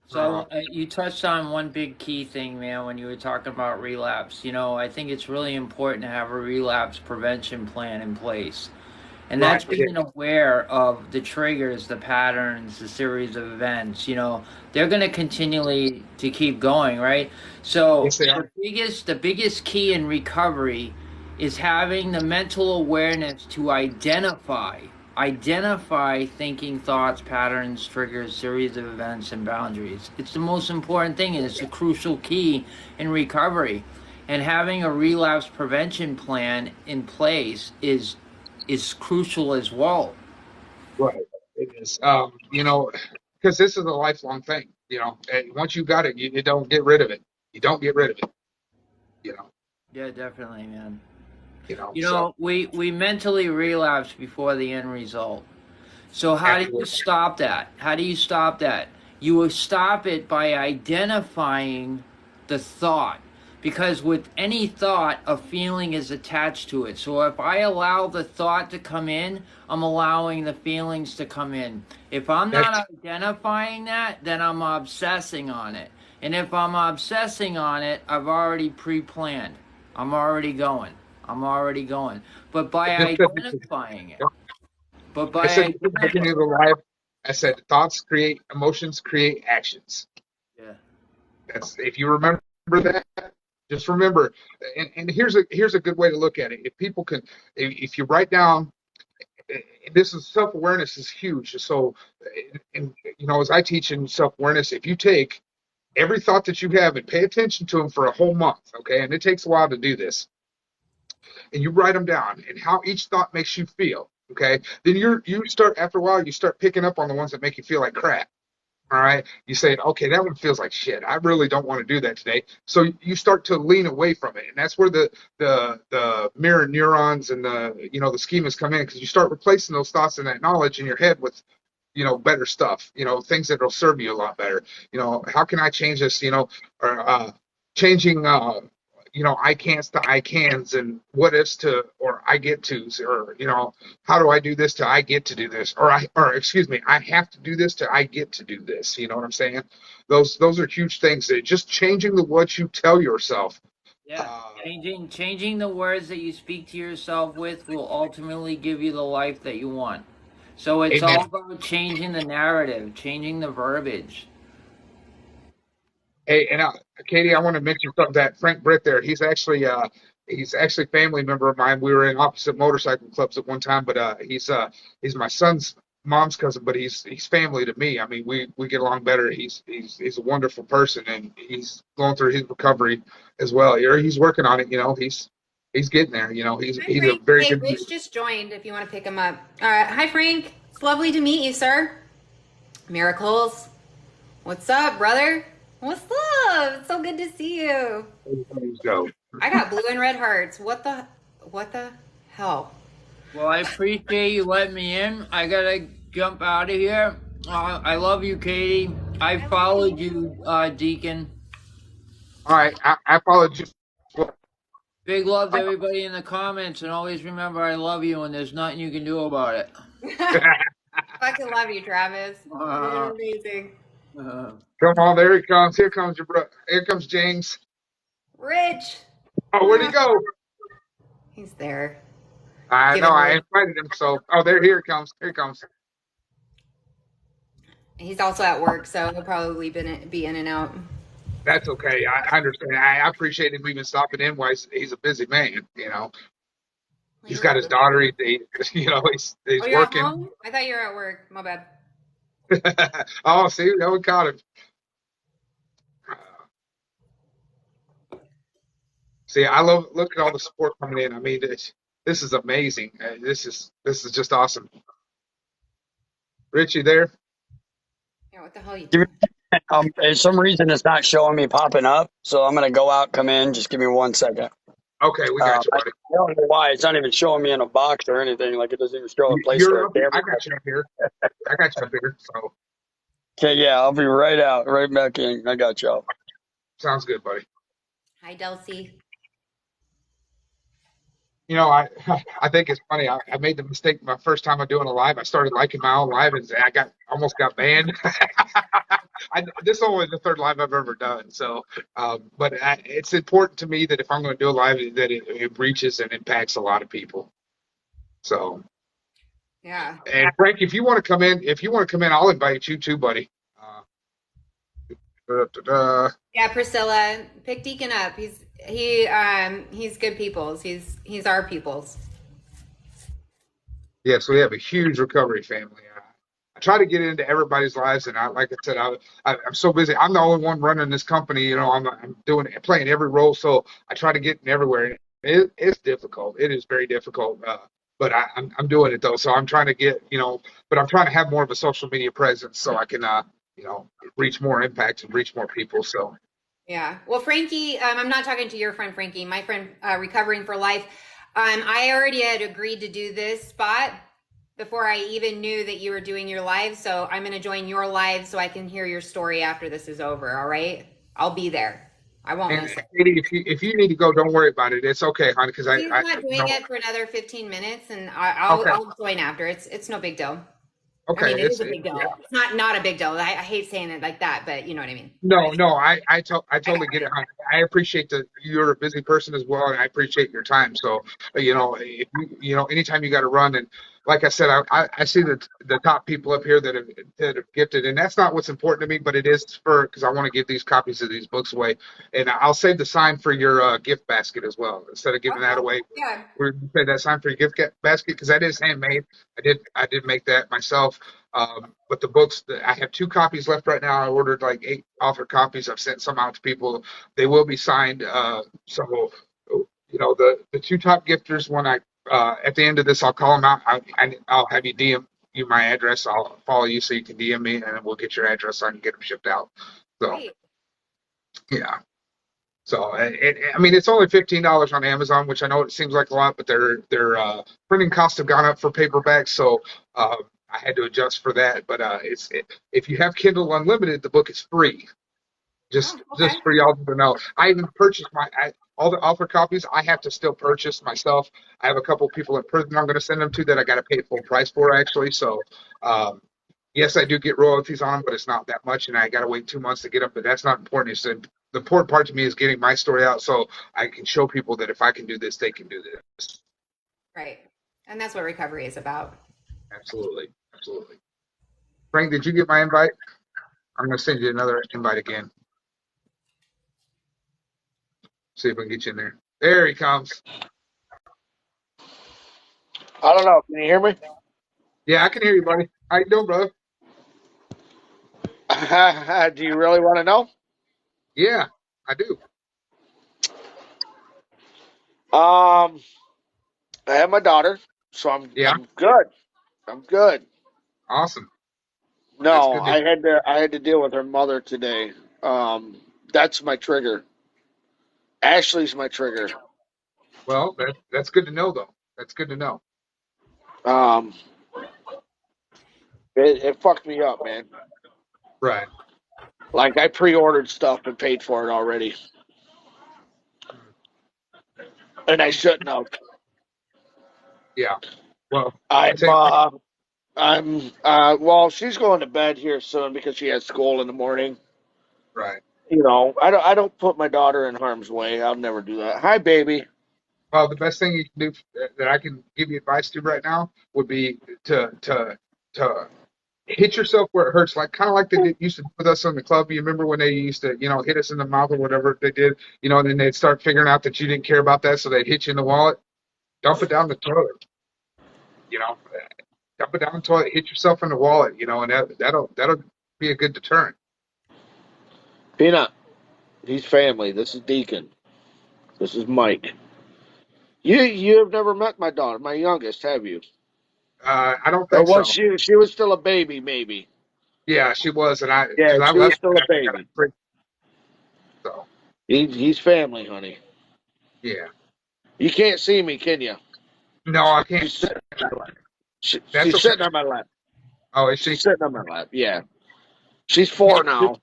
[SPEAKER 4] So you touched on one big key thing, man, when you were talking about relapse. I think it's really important to have a relapse prevention plan in place. And that's being aware of the triggers, the patterns, the series of events. They're going to continually to keep going, right? So
[SPEAKER 3] Yes, they are.
[SPEAKER 4] the biggest key in recovery is having the mental awareness to identify thinking, thoughts, patterns, triggers, series of events, and boundaries. It's the most important thing, and it's a crucial key in recovery. And having a relapse prevention plan in place is crucial as well.
[SPEAKER 3] Right. It is. Because this is a lifelong thing. And once you got it, you don't get rid of it. You don't get rid of it.
[SPEAKER 4] Yeah, definitely, man.
[SPEAKER 3] You know,
[SPEAKER 4] You
[SPEAKER 3] so
[SPEAKER 4] know, we mentally relapse before the end result. So how do you
[SPEAKER 3] absolutely.
[SPEAKER 4] stop that? How do you stop that? You will stop it by identifying the thought. Because with any thought, a feeling is attached to it. So if I allow the thought to come in, I'm allowing the feelings to come in. If I'm
[SPEAKER 3] That's
[SPEAKER 4] not identifying that, then I'm obsessing on it. And if I'm obsessing on it, I've already pre planned. I'm already going. I'm already going. But by
[SPEAKER 3] just
[SPEAKER 4] identifying it, but
[SPEAKER 3] I
[SPEAKER 4] by
[SPEAKER 3] said at the
[SPEAKER 4] identifying,
[SPEAKER 3] beginning of the live, I said thoughts create emotions, create actions.
[SPEAKER 4] yeah,
[SPEAKER 3] That's if you remember that, just remember. And here's a good way to look at it. If people can, if you write down, this is self awareness is huge. So, and you know, as I teach in self awareness, if you take every thought that you have and pay attention to them for a whole month, okay, and it takes a while to do this, and you write them down and how each thought makes you feel, okay, then you start after a while you start picking up on the ones that make you feel like crap. All right. You say, okay, that one feels like shit. I really don't want to do that today. So you start to lean away from it. And that's where the mirror neurons and the schemas come in because you start replacing those thoughts and that knowledge in your head with, better stuff, things that will serve you a lot better. How can I change this, or changing, I can'ts to I cans and what ifs to, or I get tos, or, how do I do this to I get to do this? Or excuse me, I have to do this to I get to do this. You know what I'm saying? Those are huge things. That just changing the what you tell yourself.
[SPEAKER 4] yeah.
[SPEAKER 3] Uh,
[SPEAKER 4] Changing the words that you speak to yourself with will ultimately give you the life that you want. So it's
[SPEAKER 3] Amen.
[SPEAKER 4] all about changing the narrative, changing the verbiage.
[SPEAKER 3] Hey, and Katie, I want to mention something that Frank Britt there. He's actually a family member of mine. We were in opposite motorcycle clubs at one time, but he's my son's mom's cousin, but he's family to me. I mean, we get along better. He's a wonderful person, and he's going through his recovery as well. He's working on it. He's getting there. He's
[SPEAKER 2] Hi,
[SPEAKER 3] he's a
[SPEAKER 2] Frank.
[SPEAKER 3] very
[SPEAKER 2] Hey,
[SPEAKER 3] good.
[SPEAKER 2] Rich just joined if you want to pick him up. Hi, Frank. It's lovely to meet you, sir. Miracles. What's up, brother? What's up? It's so good to see you.
[SPEAKER 3] So
[SPEAKER 2] I got blue and red hearts. What the hell?
[SPEAKER 4] Well, I appreciate you letting me in. I gotta jump out of here. I love you, Katie. I followed you, Deacon.
[SPEAKER 3] all right, I apologize.
[SPEAKER 4] Big love to everybody in the comments, and always remember I love you, and there's nothing you can do about it.
[SPEAKER 2] Fucking love you, Travis. You're amazing.
[SPEAKER 3] Come on, there he comes. Here comes your brother. Here comes James.
[SPEAKER 2] Rich.
[SPEAKER 3] Oh, where'd he go?
[SPEAKER 2] He's there.
[SPEAKER 3] I know.
[SPEAKER 2] Giving
[SPEAKER 3] I
[SPEAKER 2] Rich.
[SPEAKER 3] invited him. So, here he comes. Here he comes.
[SPEAKER 2] He's also at work, so he'll probably be in and out.
[SPEAKER 3] That's okay. I understand. I appreciate him even stopping in. Why he's a busy man. He's got his daughter. He's
[SPEAKER 2] Oh, you're at
[SPEAKER 3] working.
[SPEAKER 2] home? I thought you were at work. My bad.
[SPEAKER 3] Oh, see, that we caught him. See, I look at all the support coming in. I mean, this is amazing. This is just awesome. Richie, there.
[SPEAKER 2] Yeah, what the hell you
[SPEAKER 5] Give
[SPEAKER 2] doing?
[SPEAKER 5] me, for some reason, it's not showing me popping up. So I'm going to go out, come in. Just give me 1 second.
[SPEAKER 3] Okay, we got you,
[SPEAKER 5] I
[SPEAKER 3] buddy.
[SPEAKER 5] don't know why. It's not even showing me in a box or anything. Like it doesn't even show a place for
[SPEAKER 3] You're
[SPEAKER 5] a
[SPEAKER 3] up.
[SPEAKER 5] camera.
[SPEAKER 3] I got you up here. I got you up here. So
[SPEAKER 5] Okay, yeah, I'll be right out, right back in. I got y'all.
[SPEAKER 3] sounds good, buddy.
[SPEAKER 2] Hi, Delcy.
[SPEAKER 3] I think it's funny. I made the mistake my first time of doing a live. I started liking my own live, and I almost got banned. This is only the third live I've ever done. So, but it's important to me that if I'm going to do a live, that it reaches and impacts a lot of people. So,
[SPEAKER 2] Yeah.
[SPEAKER 3] and Frank, if you want to come in, I'll invite you too, buddy.
[SPEAKER 2] Yeah, Priscilla, pick Deacon up. He's good people's. He's our people's.
[SPEAKER 3] Yes, we have a huge recovery family. I try to get into everybody's lives, and like I said, I'm so busy. I'm the only one running this company. I'm playing every role, so I try to get in everywhere. It's difficult. It is very difficult, but I'm doing it though. So I'm trying to but I'm trying to have more of a social media presence so I can reach more impact and reach more people. So
[SPEAKER 2] Yeah. Well, Frankie, I'm not talking to your friend Frankie, my friend Recovering for Life. I already had agreed to do this spot before I even knew that you were doing your live. So I'm going to join your live so I can hear your story after this is over. All right. I'll be there. I won't
[SPEAKER 3] And
[SPEAKER 2] miss it.
[SPEAKER 3] Katie, if you need to go, don't worry about it. It's okay, honey, because
[SPEAKER 2] He's
[SPEAKER 3] I
[SPEAKER 2] not
[SPEAKER 3] you
[SPEAKER 2] doing
[SPEAKER 3] know.
[SPEAKER 2] it for another 15 minutes and
[SPEAKER 3] Okay,
[SPEAKER 2] I'll join after. It's no big deal. I
[SPEAKER 3] okay.
[SPEAKER 2] mean, it is a big deal. It's not a big deal. I hate saying it like that, but you know what I mean.
[SPEAKER 3] No, I
[SPEAKER 2] I got
[SPEAKER 3] totally get it, honey. I appreciate that you're a busy person as well, and I appreciate your time. So, if anytime you got to run, and like I said, I see the top people up here that have gifted, and that's not what's important to me, but it is because I want to give these copies of these books away, and I'll save the sign for your gift basket as well. Instead of giving that
[SPEAKER 2] Okay.
[SPEAKER 3] away,
[SPEAKER 2] Yeah.
[SPEAKER 3] we're gonna say that sign for your basket because that is handmade. I did make that myself. But the books, I have 2 copies left right now. I ordered like 8 author copies. I've sent some out to people. They will be signed. So, the 2 top gifters, when at the end of this, I'll call them out. I'll have you DM you my address. I'll follow you so you can DM me, and then we'll get your address so I can get them shipped out. So,
[SPEAKER 2] Great.
[SPEAKER 3] yeah. So, I mean, it's only $15 on Amazon, which I know it seems like a lot, but their printing costs have gone up for paperbacks, so uh, I had to adjust for that. But if you have Kindle Unlimited, the book is free.
[SPEAKER 2] Oh,
[SPEAKER 3] Just
[SPEAKER 2] okay.
[SPEAKER 3] for y'all to know, I even purchased all the author copies. I have to still purchase myself. I have a couple people in prison I'm going to send them to that I got to pay full price for actually. So. Um, Yes, I do get royalties on them, but it's not that much, and I got to wait 2 months to get them. But that's not important. The important part to me is getting my story out, so I can show people that if I can do this, they can do this.
[SPEAKER 2] Right. And that's what recovery is about.
[SPEAKER 3] Absolutely, absolutely. Frank, did you get my invite? I'm going to send you another invite again. See if we can get you in there. There he comes.
[SPEAKER 6] I don't know. Can you hear me?
[SPEAKER 3] Yeah, I can hear you, buddy. How you doing, brother?
[SPEAKER 6] Do you really want to know?
[SPEAKER 3] Yeah, I do.
[SPEAKER 6] Um, I have my daughter, so I'm
[SPEAKER 3] Yeah,
[SPEAKER 6] I'm good. I'm good.
[SPEAKER 3] awesome. That's
[SPEAKER 6] No,
[SPEAKER 3] good to
[SPEAKER 6] I
[SPEAKER 3] hear.
[SPEAKER 6] had to deal with her mother today. That's my trigger. Ashley's my trigger.
[SPEAKER 3] Well, that's good to know, though. That's good to know.
[SPEAKER 6] Um, it fucked me up, man.
[SPEAKER 3] Right.
[SPEAKER 6] Like I pre-ordered stuff and paid for it already, and I shouldn't have.
[SPEAKER 3] Yeah. Well, I
[SPEAKER 6] I'm
[SPEAKER 3] tell you,
[SPEAKER 6] well, she's going to bed here soon because she has school in the morning.
[SPEAKER 3] right.
[SPEAKER 6] I don't put my daughter in harm's way. I'll never do that. Hi, baby.
[SPEAKER 3] Well, the best thing you can do that I can give you advice to right now would be to hit yourself where it hurts, like kind of like they used to do with us in the club. You remember when they used to, hit us in the mouth or whatever they did, and then they'd start figuring out that you didn't care about that, so they'd hit you in the wallet. Dump it down the toilet, you know, dump it down the toilet, hit yourself in the wallet, and that'll be a good deterrent.
[SPEAKER 6] Peanut. He's family. This is Deacon. This is Mike. You have never met my daughter, my youngest, have you?
[SPEAKER 3] I don't
[SPEAKER 6] Or
[SPEAKER 3] think
[SPEAKER 6] was
[SPEAKER 3] so.
[SPEAKER 6] she was still a baby, maybe?
[SPEAKER 3] Yeah, she was, and
[SPEAKER 6] Yeah,
[SPEAKER 3] because I
[SPEAKER 6] she was
[SPEAKER 3] left,
[SPEAKER 6] still a
[SPEAKER 3] I got
[SPEAKER 6] baby.
[SPEAKER 3] free. So
[SPEAKER 6] He's family, honey.
[SPEAKER 3] yeah,
[SPEAKER 6] You can't see me, can you?
[SPEAKER 3] no, I can't.
[SPEAKER 6] She's sitting,
[SPEAKER 3] That's
[SPEAKER 6] she's
[SPEAKER 3] okay.
[SPEAKER 6] sitting on my lap.
[SPEAKER 3] Oh, is she?
[SPEAKER 6] She's sitting on my lap. Yeah, she's 4 now.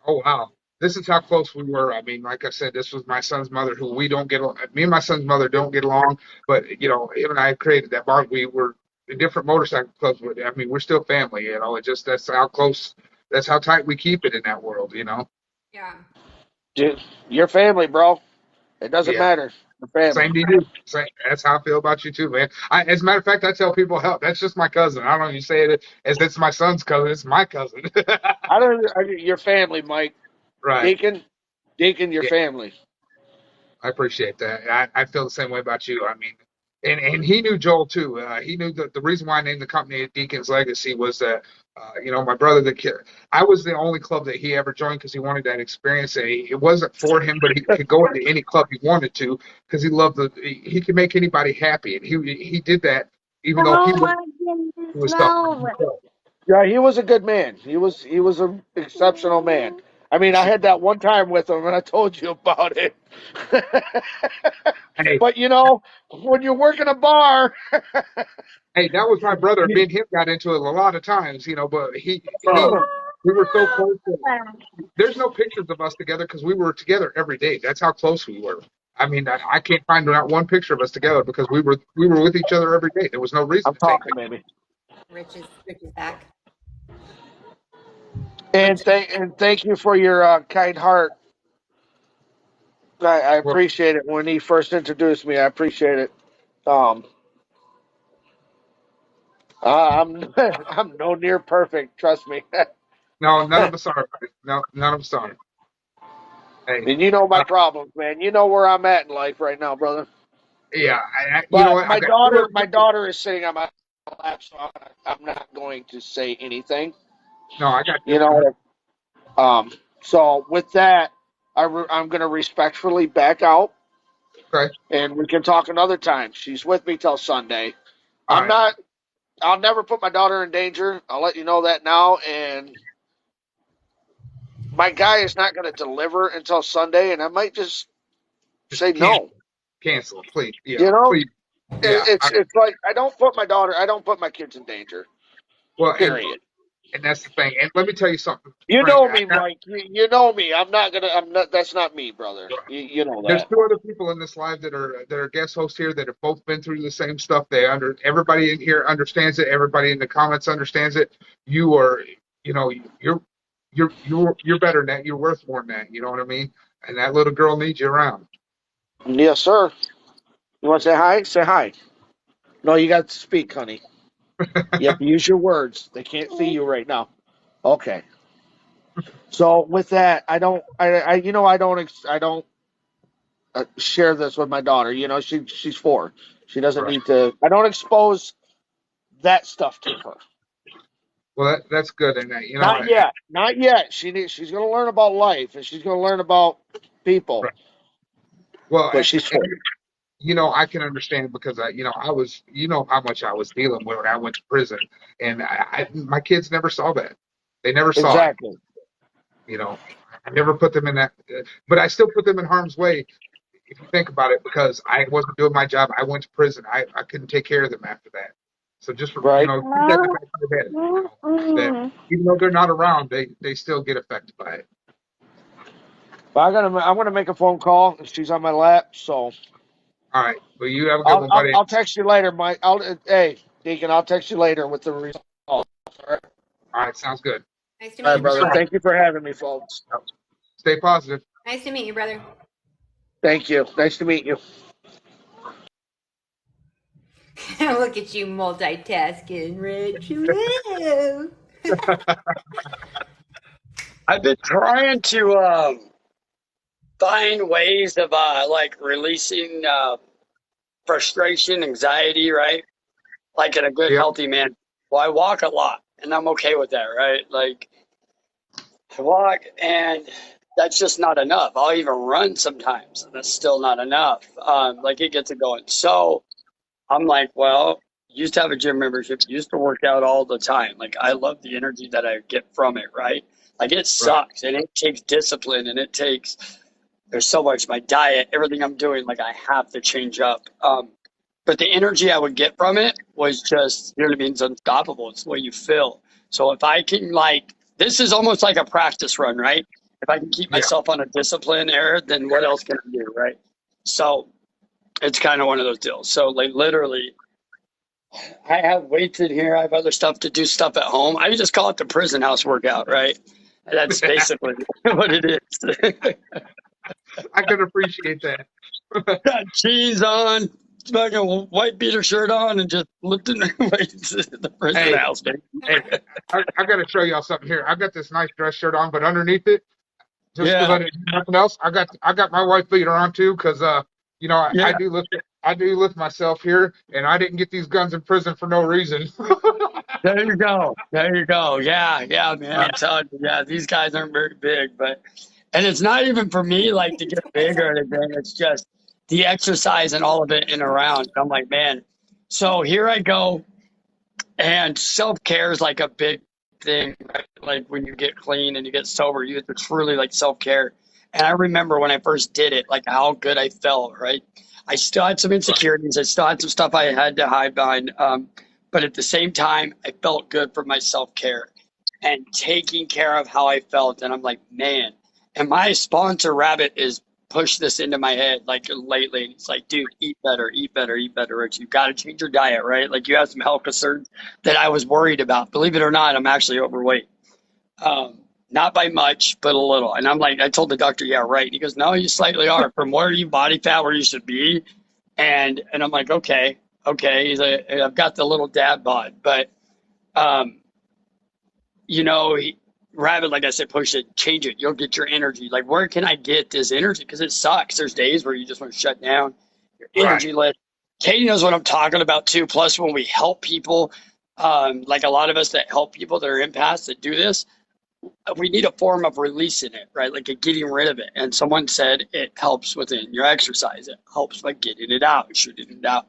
[SPEAKER 3] Oh wow, this is how close we were. I mean, like I said, this was my son's mother, who we don't get. Me and my son's mother don't get along, but him and I created that bond. We were in different motorcycle clubs, but I mean, we're still family. It just that's how close, that's how tight we keep it in that world.
[SPEAKER 2] Yeah.
[SPEAKER 6] Dude, you're family, bro. It doesn't
[SPEAKER 3] Yeah,
[SPEAKER 6] matter. You're family.
[SPEAKER 3] same to you. Same, that's how I feel about you too, man. As a matter of fact, I tell people, hell, that's just my cousin. I don't know if you say it as it's my son's cousin. It's my cousin.
[SPEAKER 6] You're family, Mike.
[SPEAKER 3] Right.
[SPEAKER 6] Deacon, you're
[SPEAKER 3] Yeah.
[SPEAKER 6] family.
[SPEAKER 3] I appreciate that. I feel the same way about you. I mean, and he knew Joel too. He knew that the reason why I named the company Deacon's Legacy was that, my brother, I was the only club that he ever joined because he wanted that experience. And it wasn't for him, but he could go into any club he wanted to because he loved he could make anybody happy. And he did that even though
[SPEAKER 7] Oh my
[SPEAKER 3] he
[SPEAKER 7] goodness,
[SPEAKER 3] was stuck in
[SPEAKER 7] no.
[SPEAKER 3] the club.
[SPEAKER 6] Yeah, he was a good man. He was an exceptional man. I mean, I had that one time with him, and I told you about it.
[SPEAKER 3] Hey,
[SPEAKER 6] But you know, when you work in a bar,
[SPEAKER 3] hey, that was my brother. Me and him got into it a lot of times, but we were so close. There's no pictures of us together because we were together every day. That's how close we were. I mean, I can't find not one picture of us together because we were with each other every day. There was no reason
[SPEAKER 6] I'm
[SPEAKER 3] to take
[SPEAKER 6] talking, baby.
[SPEAKER 2] Rich is back.
[SPEAKER 6] And thank you for your kind heart. I
[SPEAKER 3] Well,
[SPEAKER 6] appreciate it. When he first introduced me, I appreciate it. I'm I'm no near perfect. Trust me.
[SPEAKER 3] no, none of us are. Buddy. No, none of us are. Hey,
[SPEAKER 6] And you know my problems, man. You know where I'm at in life right now, brother.
[SPEAKER 3] yeah, you know
[SPEAKER 6] But
[SPEAKER 3] what? I've got two other
[SPEAKER 6] my
[SPEAKER 3] people.
[SPEAKER 6] daughter is sitting on my lap, so I'm not going to say anything.
[SPEAKER 3] No, I got
[SPEAKER 6] You know. So with that, I'm going to respectfully back out,
[SPEAKER 3] okay.
[SPEAKER 6] and we can talk another time. She's with me till Sunday.
[SPEAKER 3] All
[SPEAKER 6] I'm
[SPEAKER 3] right.
[SPEAKER 6] not. I'll never put my daughter in danger. I'll let you know that now. And my guy is not going to deliver until Sunday, and I might just say no.
[SPEAKER 3] Cancel, please. Yeah,
[SPEAKER 6] You know,
[SPEAKER 3] please. Yeah.
[SPEAKER 6] it's like I don't put my kids in danger.
[SPEAKER 3] Well,
[SPEAKER 6] Period.
[SPEAKER 3] and that's the thing. And let me tell you something,
[SPEAKER 6] You
[SPEAKER 3] Frank.
[SPEAKER 6] know me, Mike. You know me. I'm not. That's not me, brother. You know
[SPEAKER 3] There's
[SPEAKER 6] that.
[SPEAKER 3] two other people in this live that are guest hosts here that have both been through the same stuff. Everybody in here understands it. Everybody in the comments understands it. You are, you're better than that. You're worth more than that. You know what I mean? And that little girl needs you around.
[SPEAKER 6] Yes, sir. You want to say hi? Say hi. No, you got to speak, honey. You have to use your words. They can't see you right now. Okay. So with that, I don't share this with my daughter. You know, she's 4. She doesn't
[SPEAKER 3] Right.
[SPEAKER 6] need to. I don't expose that stuff to her.
[SPEAKER 3] Well, that's good. And
[SPEAKER 6] Not yet. Not yet. She's going to learn about life and she's going to learn about people.
[SPEAKER 3] Right. Well,
[SPEAKER 6] But she's 4.
[SPEAKER 3] I can understand because I was, how much I was dealing with when I went to prison, and my kids never saw that. They never saw it.
[SPEAKER 6] Exactly.
[SPEAKER 3] I never put them in that, but I still put them in harm's way if you think about it, because I wasn't doing my job. I went to prison. I couldn't take care of them after that. So just
[SPEAKER 6] Right.
[SPEAKER 3] keep that in the back of your head, that even though they're not around, they still get affected by it.
[SPEAKER 6] But I'm gonna make a phone call. She's on my lap, so.
[SPEAKER 3] All right. Well, you have a good one, buddy.
[SPEAKER 6] I'll text you later, Mike. Hey, Deacon, I'll text you later with the results. All right.
[SPEAKER 3] All right. Sounds good.
[SPEAKER 2] Nice to
[SPEAKER 6] All
[SPEAKER 2] meet
[SPEAKER 6] right,
[SPEAKER 2] you,
[SPEAKER 6] brother.
[SPEAKER 2] brother.
[SPEAKER 6] Thank you for having me, folks.
[SPEAKER 3] Stay positive.
[SPEAKER 2] Nice to meet you, brother.
[SPEAKER 6] Thank you. Nice to meet you.
[SPEAKER 2] Look at you multitasking, Rich. Woo.
[SPEAKER 5] I've been trying to find ways of like releasing frustration, anxiety, right? Like in a good,
[SPEAKER 3] Yep.
[SPEAKER 5] healthy man. Well, I walk a lot, and I'm okay with that, right? Like I walk, and that's just not enough. I'll even run sometimes, and that's still not enough. Like it gets it going. So I'm like, well, used to have a gym membership, used to work out all the time. Like I love the energy that I get from it, right? Like it sucks, and it takes discipline, and there's so much, my diet, everything I'm doing, like I have to change up. But the energy I would get from it was just, you know what I mean? It's unstoppable. It's the way you feel. So if I can this is almost like a practice run, right? If I can keep myself on a discipline there, then what else can I do, right? So it's kind of one of those deals. So like literally, I have weights in here. I have other stuff to do stuff at home. I just call it the prison house workout, right? That's basically what it is.
[SPEAKER 3] I can appreciate that.
[SPEAKER 5] Got jeans on, fucking white beater shirt on, and just lifting weights in the prison house, man.
[SPEAKER 3] Hey, I got to show y'all something here. I got this nice dress shirt on, but underneath it, just because I didn't do nothing else, I got my white beater on too, because I do lift myself here, and I didn't get these guns in prison for no reason.
[SPEAKER 5] There you go. There you go. Yeah, man. I'm telling you, these guys aren't very big, and it's not even for me like to get big or anything. It's just the exercise and all of it in around. I'm like, man. So here I go, and self-care is like a big thing, right? Like when you get clean and you get sober, you have to truly like self-care. And I remember when I first did it, like how good I felt, right? I still had some insecurities. I still had some stuff I had to hide behind. But at the same time, I felt good for my self-care and taking care of how I felt. And I'm like, man, and my sponsor Rabbit is pushed this into my head like lately. It's like, dude, eat better, eat better, eat better, Rich. You've got to change your diet, right? Like you have some health concerns that I was worried about. Believe it or not, I'm actually overweight. Not by much, but a little. And I'm like, I told the doctor, yeah, right. He goes, no, you slightly are. From where you body fat where you should be. And I'm like, okay. He's like, I've got the little dad bod, but Rabbit, like I said, push it, change it. You'll get your energy. Like, where can I get this energy? Because it sucks. There's days where you just want to shut down. Your energy list. Katie knows what I'm talking about too. Plus, when we help people, like a lot of us that help people that are empaths that do this, we need a form of releasing it, right? Like a getting rid of it. And someone said it helps within your exercise. It helps by getting it out, shooting it out.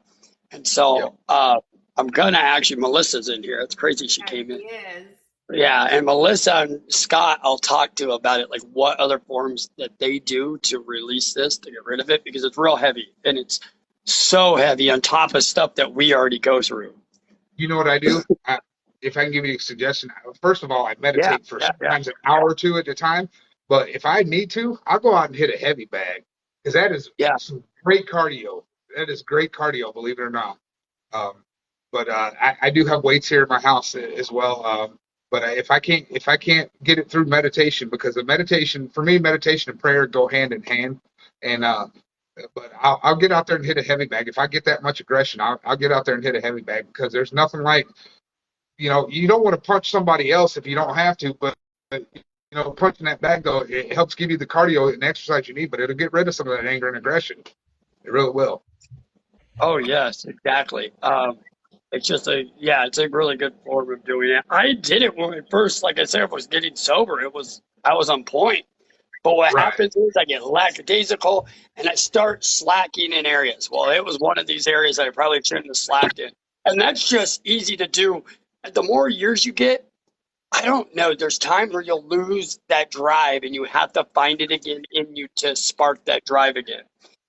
[SPEAKER 5] And so I'm gonna actually, Melissa's in here. It's crazy she came in.
[SPEAKER 2] Yes.
[SPEAKER 5] Yeah, and Melissa and Scott, I'll talk to about it, like what other forms that they do to release this, to get rid of it, because it's real heavy, and it's so heavy on top of stuff that we already go through.
[SPEAKER 3] You know what I do? If I can give you a suggestion, first of all, I meditate for sometimes an hour or two at a time. But if I need to, I'll go out and hit a heavy bag because that is some great cardio. That is great cardio, believe it or not. But I do have weights here in my house as well. But if I can't get it through meditation, because the meditation for me, meditation and prayer go hand in hand, and but I'll get out there and hit a heavy bag. If I get that much aggression, I'll get out there and hit a heavy bag because there's nothing like, you don't want to punch somebody else if you don't have to, but punching that bag though, it helps give you the cardio and exercise you need, but it'll get rid of some of that anger and aggression. It really will. Oh
[SPEAKER 5] yes, exactly. It's just it's a really good form of doing it. I did it when I first, like I said, I was getting sober. I was on point. But what happens is I get lackadaisical and I start slacking in areas. Well, it was one of these areas that I probably shouldn't have slacked in. And that's just easy to do. And the more years you get, I don't know, there's times where you'll lose that drive and you have to find it again in you to spark that drive again.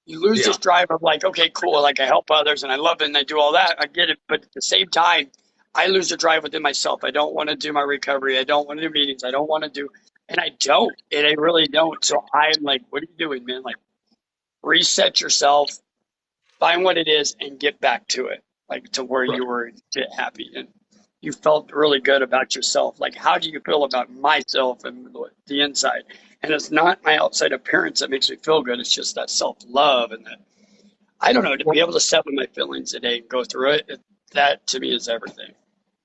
[SPEAKER 5] You lose this drive of like, okay, cool, like I help others and I love it and I do all that. I get it. But at the same time, I lose the drive within myself. I don't want to do my recovery. I don't want to do meetings. I don't want to do, and I don't, and I really don't. So I'm like, what are you doing, man? Like, reset yourself, find what it is and get back to it, like to where you were, get happy. And you felt really good about yourself. Like, how do you feel about myself and the inside? And it's not my outside appearance that makes me feel good. It's just that self-love and that, I don't know, to be able to set with my feelings today and go through it, that to me is everything.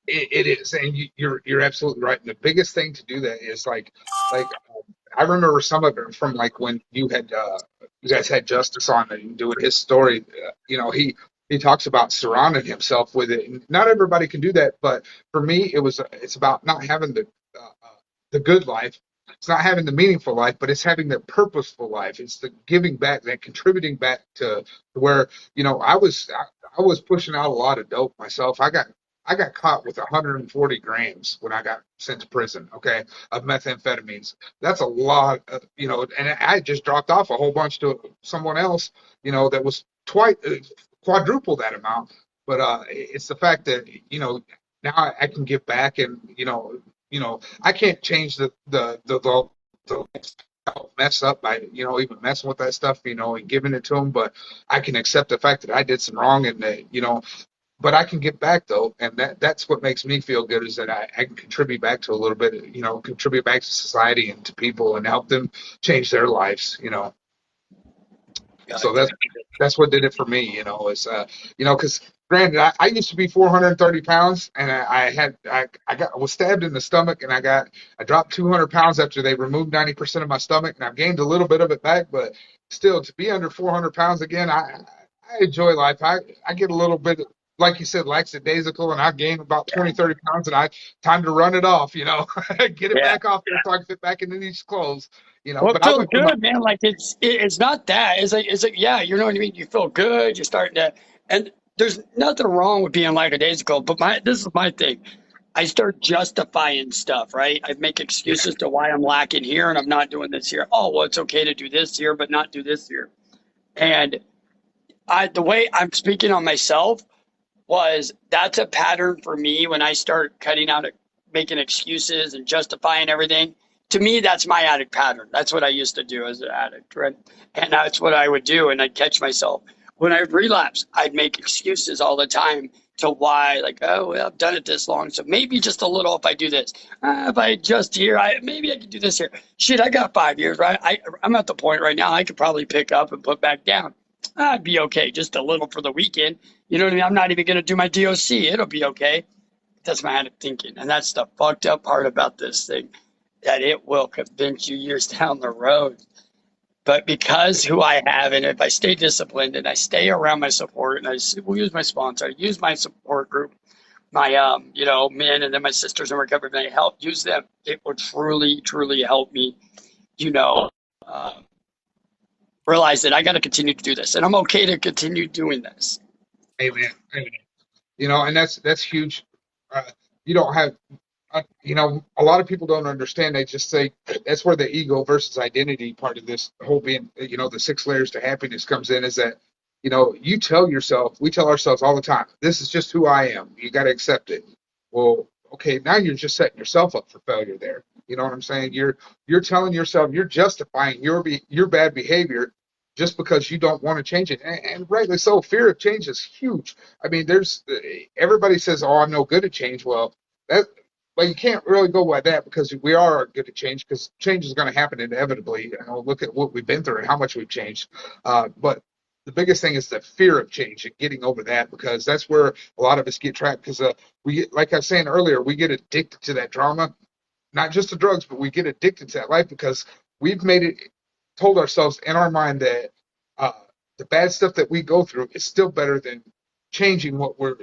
[SPEAKER 3] It is, and you're absolutely right. And the biggest thing to do that is like I remember some of it from like when you guys had Justice on and doing his story. He talks about surrounding himself with it. And not everybody can do that, but for me, it's about not having the good life. It's not having the meaningful life, but it's having the purposeful life. It's the giving back, that contributing back to where, I was pushing out a lot of dope myself. I got caught with 140 grams when I got sent to prison, okay, of methamphetamines. That's a lot, and I just dropped off a whole bunch to someone else, that was quadruple that amount. But it's the fact that, now I can give back and, I can't change the mess up by, even messing with that stuff, and giving it to them. But I can accept the fact that I did some wrong and that, but I can get back though. And that's what makes me feel good is that I can contribute back to a little bit, contribute back to society and to people and help them change their lives, So that's what did it for me, is, because granted, I used to be 430 pounds and I was stabbed in the stomach and I dropped 200 pounds after they removed 90% of my stomach, and I've gained a little bit of it back, but still to be under 400 pounds again, I enjoy life. I get a little bit, like you said, lackadaisical, and I gain about 20, 30 pounds and time to run it off, get it back off there so I can fit back into these clothes.
[SPEAKER 5] Well, it feels good, man. Like it's not that. It's like, yeah, you know what I mean? You feel good. You're starting to, and there's nothing wrong with being lackadaisical, but this is my thing. I start justifying stuff, right? I make excuses to why I'm lacking here and I'm not doing this here. Oh, well, it's okay to do this here, but not do this here. And the way I'm speaking on myself was that's a pattern for me when I start cutting out, making excuses and justifying everything. To me, that's my addict pattern. That's what I used to do as an addict, right? And that's what I would do, and I'd catch myself. When I would relapse, I'd make excuses all the time to why, like, oh, well, I've done it this long, so maybe just a little if I do this. If I adjust here, maybe I could do this here. Shit, I got 5 years, right? I'm at the point right now I could probably pick up and put back down. I'd be okay, just a little for the weekend. You know what I mean? I'm not even going to do my DOC. It'll be okay. That's my addict thinking. And that's the fucked up part about this thing, that it will convince you years down the road. But because who I have, and if I stay disciplined and I stay around my support, and I will use my sponsor, I use my support group, my men, and then my sisters in recovery, and I help use them, it will truly help me, uh, realize that I got to continue to do this, and I'm okay to continue doing this.
[SPEAKER 3] Amen. Amen. And that's huge. You don't have, a lot of people don't understand. They just say that's where the ego versus identity part of this whole being, the 6 layers to happiness comes in, is that, we tell ourselves all the time, this is just who I am. You got to accept it. Well, okay, now you're just setting yourself up for failure there. You know what I'm saying? You're telling yourself, you're justifying your bad behavior just because you don't want to change it. And rightly so. Fear of change is huge. I mean, everybody says, oh, I'm no good at change. Well, you can't really go by that, because we are good at change, because change is going to happen inevitably. Look at what we've been through and how much we've changed. But the biggest thing is the fear of change and getting over that, because that's where a lot of us get trapped. Because like I was saying earlier, we get addicted to that drama, not just to drugs, but we get addicted to that life because we've told ourselves in our mind that the bad stuff that we go through is still better than changing what we're,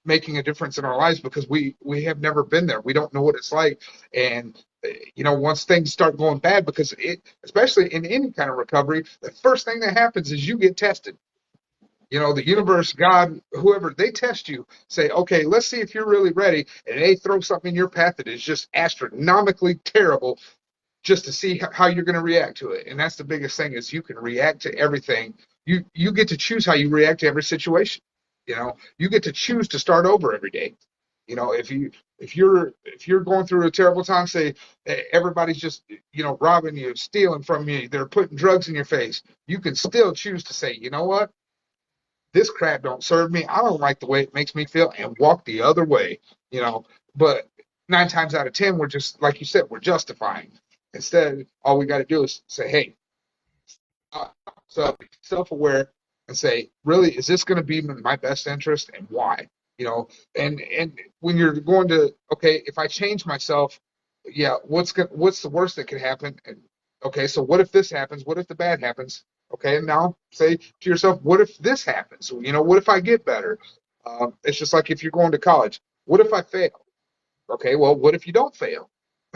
[SPEAKER 3] making a difference in our lives, because we have never been there. We don't know what it's like. And, once things start going bad, because especially in any kind of recovery, the first thing that happens is you get tested. The universe, God, whoever, they test you, say, okay, let's see if you're really ready. And they throw something in your path that is just astronomically terrible, just to see how you're going to react to it. And that's the biggest thing, is you can react to everything. You get to choose how you react to every situation. You get to choose to start over every day. If you're going through a terrible time, say everybody's just, robbing you, stealing from you, they're putting drugs in your face, you can still choose to say, you know what? This crap don't serve me. I don't like the way it makes me feel, and walk the other way, But 9 times out of 10, we're just, like you said, we're justifying. Instead, all we got to do is say, hey, so be self-aware and say, really, is this going to be in my best interest, and why? And when you're going to, okay, if I change myself, yeah, what's the worst that could happen? And okay, so what if this happens? What if the bad happens? Okay, and now say to yourself, what if this happens? What if I get better? It's just like if you're going to college. What if I fail? Okay, well, what if you don't fail?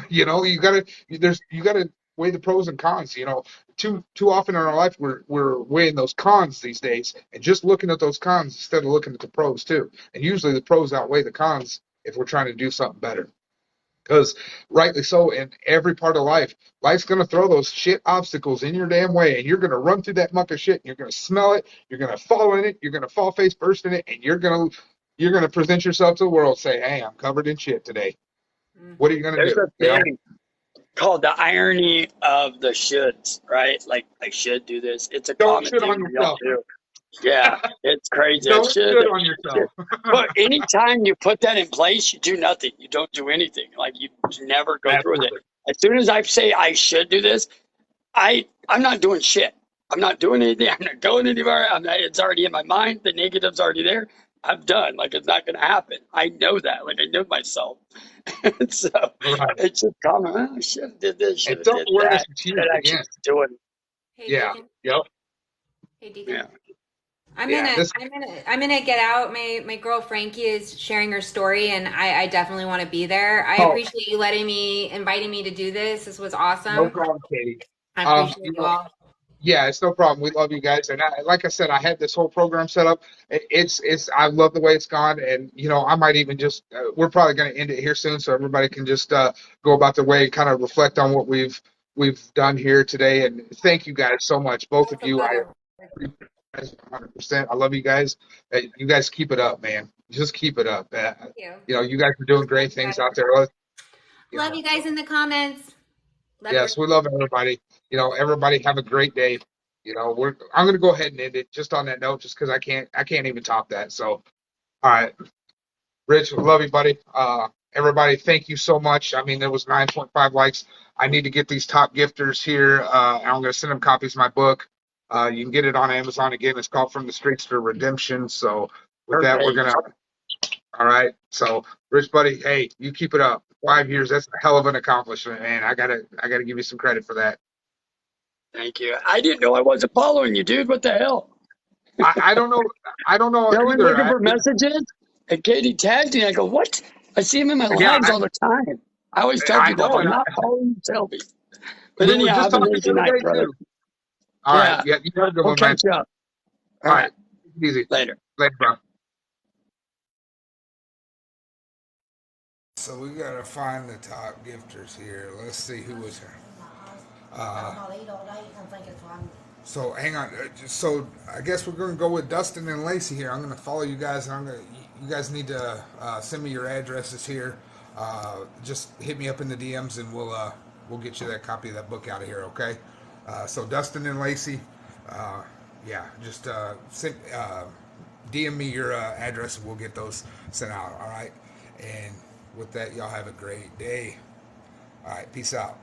[SPEAKER 3] You gotta weigh the pros and cons. Too often in our life we're weighing those cons these days, and just looking at those cons instead of looking at the pros too. And usually the pros outweigh the cons if we're trying to do something better. Because rightly so, in every part of life's going to throw those shit obstacles in your damn way, and you're going to run through that muck of shit, and you're going to smell it, you're going to fall in it, you're going to fall face first in it, and you're going to present yourself to the world, say, hey, I'm covered in shit today. What are you going to do?
[SPEAKER 5] There's a thing called the irony of the shoulds, right? Like, I should do this. It's a
[SPEAKER 3] Don't
[SPEAKER 5] common
[SPEAKER 3] shit
[SPEAKER 5] thing
[SPEAKER 3] on
[SPEAKER 5] we all
[SPEAKER 3] yourself.
[SPEAKER 5] do. Yeah, it's crazy.
[SPEAKER 3] Don't shit on yourself.
[SPEAKER 5] But anytime you put that in place, you do nothing. You don't do anything. Like, you never go through with it. As soon as I say I should do this, I'm not doing shit. I'm not doing anything. I'm not going anywhere. It's already in my mind. The negative's already there. I'm done. Like, it's not going to happen. I know that. Like, I know myself. So it's just common. Oh, I should have did this. Should have did that. Instead of actually doing it.
[SPEAKER 2] Hey,
[SPEAKER 3] Yeah.
[SPEAKER 2] Deacon.
[SPEAKER 3] Yep.
[SPEAKER 2] Hey, Deacon.
[SPEAKER 5] Yeah.
[SPEAKER 2] I'm
[SPEAKER 3] Yeah,
[SPEAKER 2] gonna get out. My girl Frankie is sharing her story, and I definitely want to be there. I
[SPEAKER 3] Oh.
[SPEAKER 2] appreciate you inviting me to do this. This was awesome.
[SPEAKER 3] No problem, Katie.
[SPEAKER 2] I appreciate you all.
[SPEAKER 3] Yeah, it's no problem. We love you guys, and like I said, I had this whole program set up. It's I love the way it's gone, and I might even just we're probably going to end it here soon, so everybody can just go about their way and kind of reflect on what we've done here today. And thank you guys so much, both of you. I 100%. I love you guys. You guys keep it up, man. Just keep it up.
[SPEAKER 2] Thank you.
[SPEAKER 3] You guys are doing great things out there.
[SPEAKER 2] Love you guys in the comments. Love
[SPEAKER 3] Yes, we love everybody. Everybody have a great day. I'm gonna go ahead and end it just on that note, just because I can't even top that. So, all right, Rich, love you, buddy. Everybody, thank you so much. I mean, there was 9.5 likes. I need to get these top gifters here. I'm gonna send them copies of my book. You can get it on Amazon again. It's called From the Streets to Redemption. So, with that, we're gonna. All right. So, Rich, buddy, hey, you keep it up. 5 years, that's a hell of an accomplishment, man. I gotta give you some credit for that.
[SPEAKER 5] Thank you. I didn't know I wasn't following you, dude. What the hell?
[SPEAKER 3] I don't know. I don't know
[SPEAKER 5] I went
[SPEAKER 3] either.
[SPEAKER 5] looking for messages, and Katie tagged me. I go, what? I see him in my
[SPEAKER 3] Yeah,
[SPEAKER 5] lives all the time. I always tell
[SPEAKER 3] I
[SPEAKER 5] people,
[SPEAKER 3] know,
[SPEAKER 5] if I'm
[SPEAKER 3] and
[SPEAKER 5] not following, tell me. But
[SPEAKER 3] we were
[SPEAKER 5] anyhow,
[SPEAKER 3] just
[SPEAKER 5] have an
[SPEAKER 3] talking the
[SPEAKER 5] amazing
[SPEAKER 3] other
[SPEAKER 5] night,
[SPEAKER 3] day
[SPEAKER 5] brother.
[SPEAKER 3] too. All right. Yeah, you have a good
[SPEAKER 5] We'll
[SPEAKER 3] one, man.
[SPEAKER 5] catch you up.
[SPEAKER 3] All right. Easy.
[SPEAKER 5] Later.
[SPEAKER 3] Later, bro. So we gotta find the top gifters here. Let's see who was here. So hang on. So I guess we're gonna go with Dustin and Lacey here. I'm gonna follow you guys, and you guys need to send me your addresses here. Just hit me up in the DMs, and we'll get you that copy of that book out of here. Okay. So Dustin and Lacey, yeah, just DM me your address, and we'll get those sent out. All right. And with that, y'all have a great day. All right. Peace out.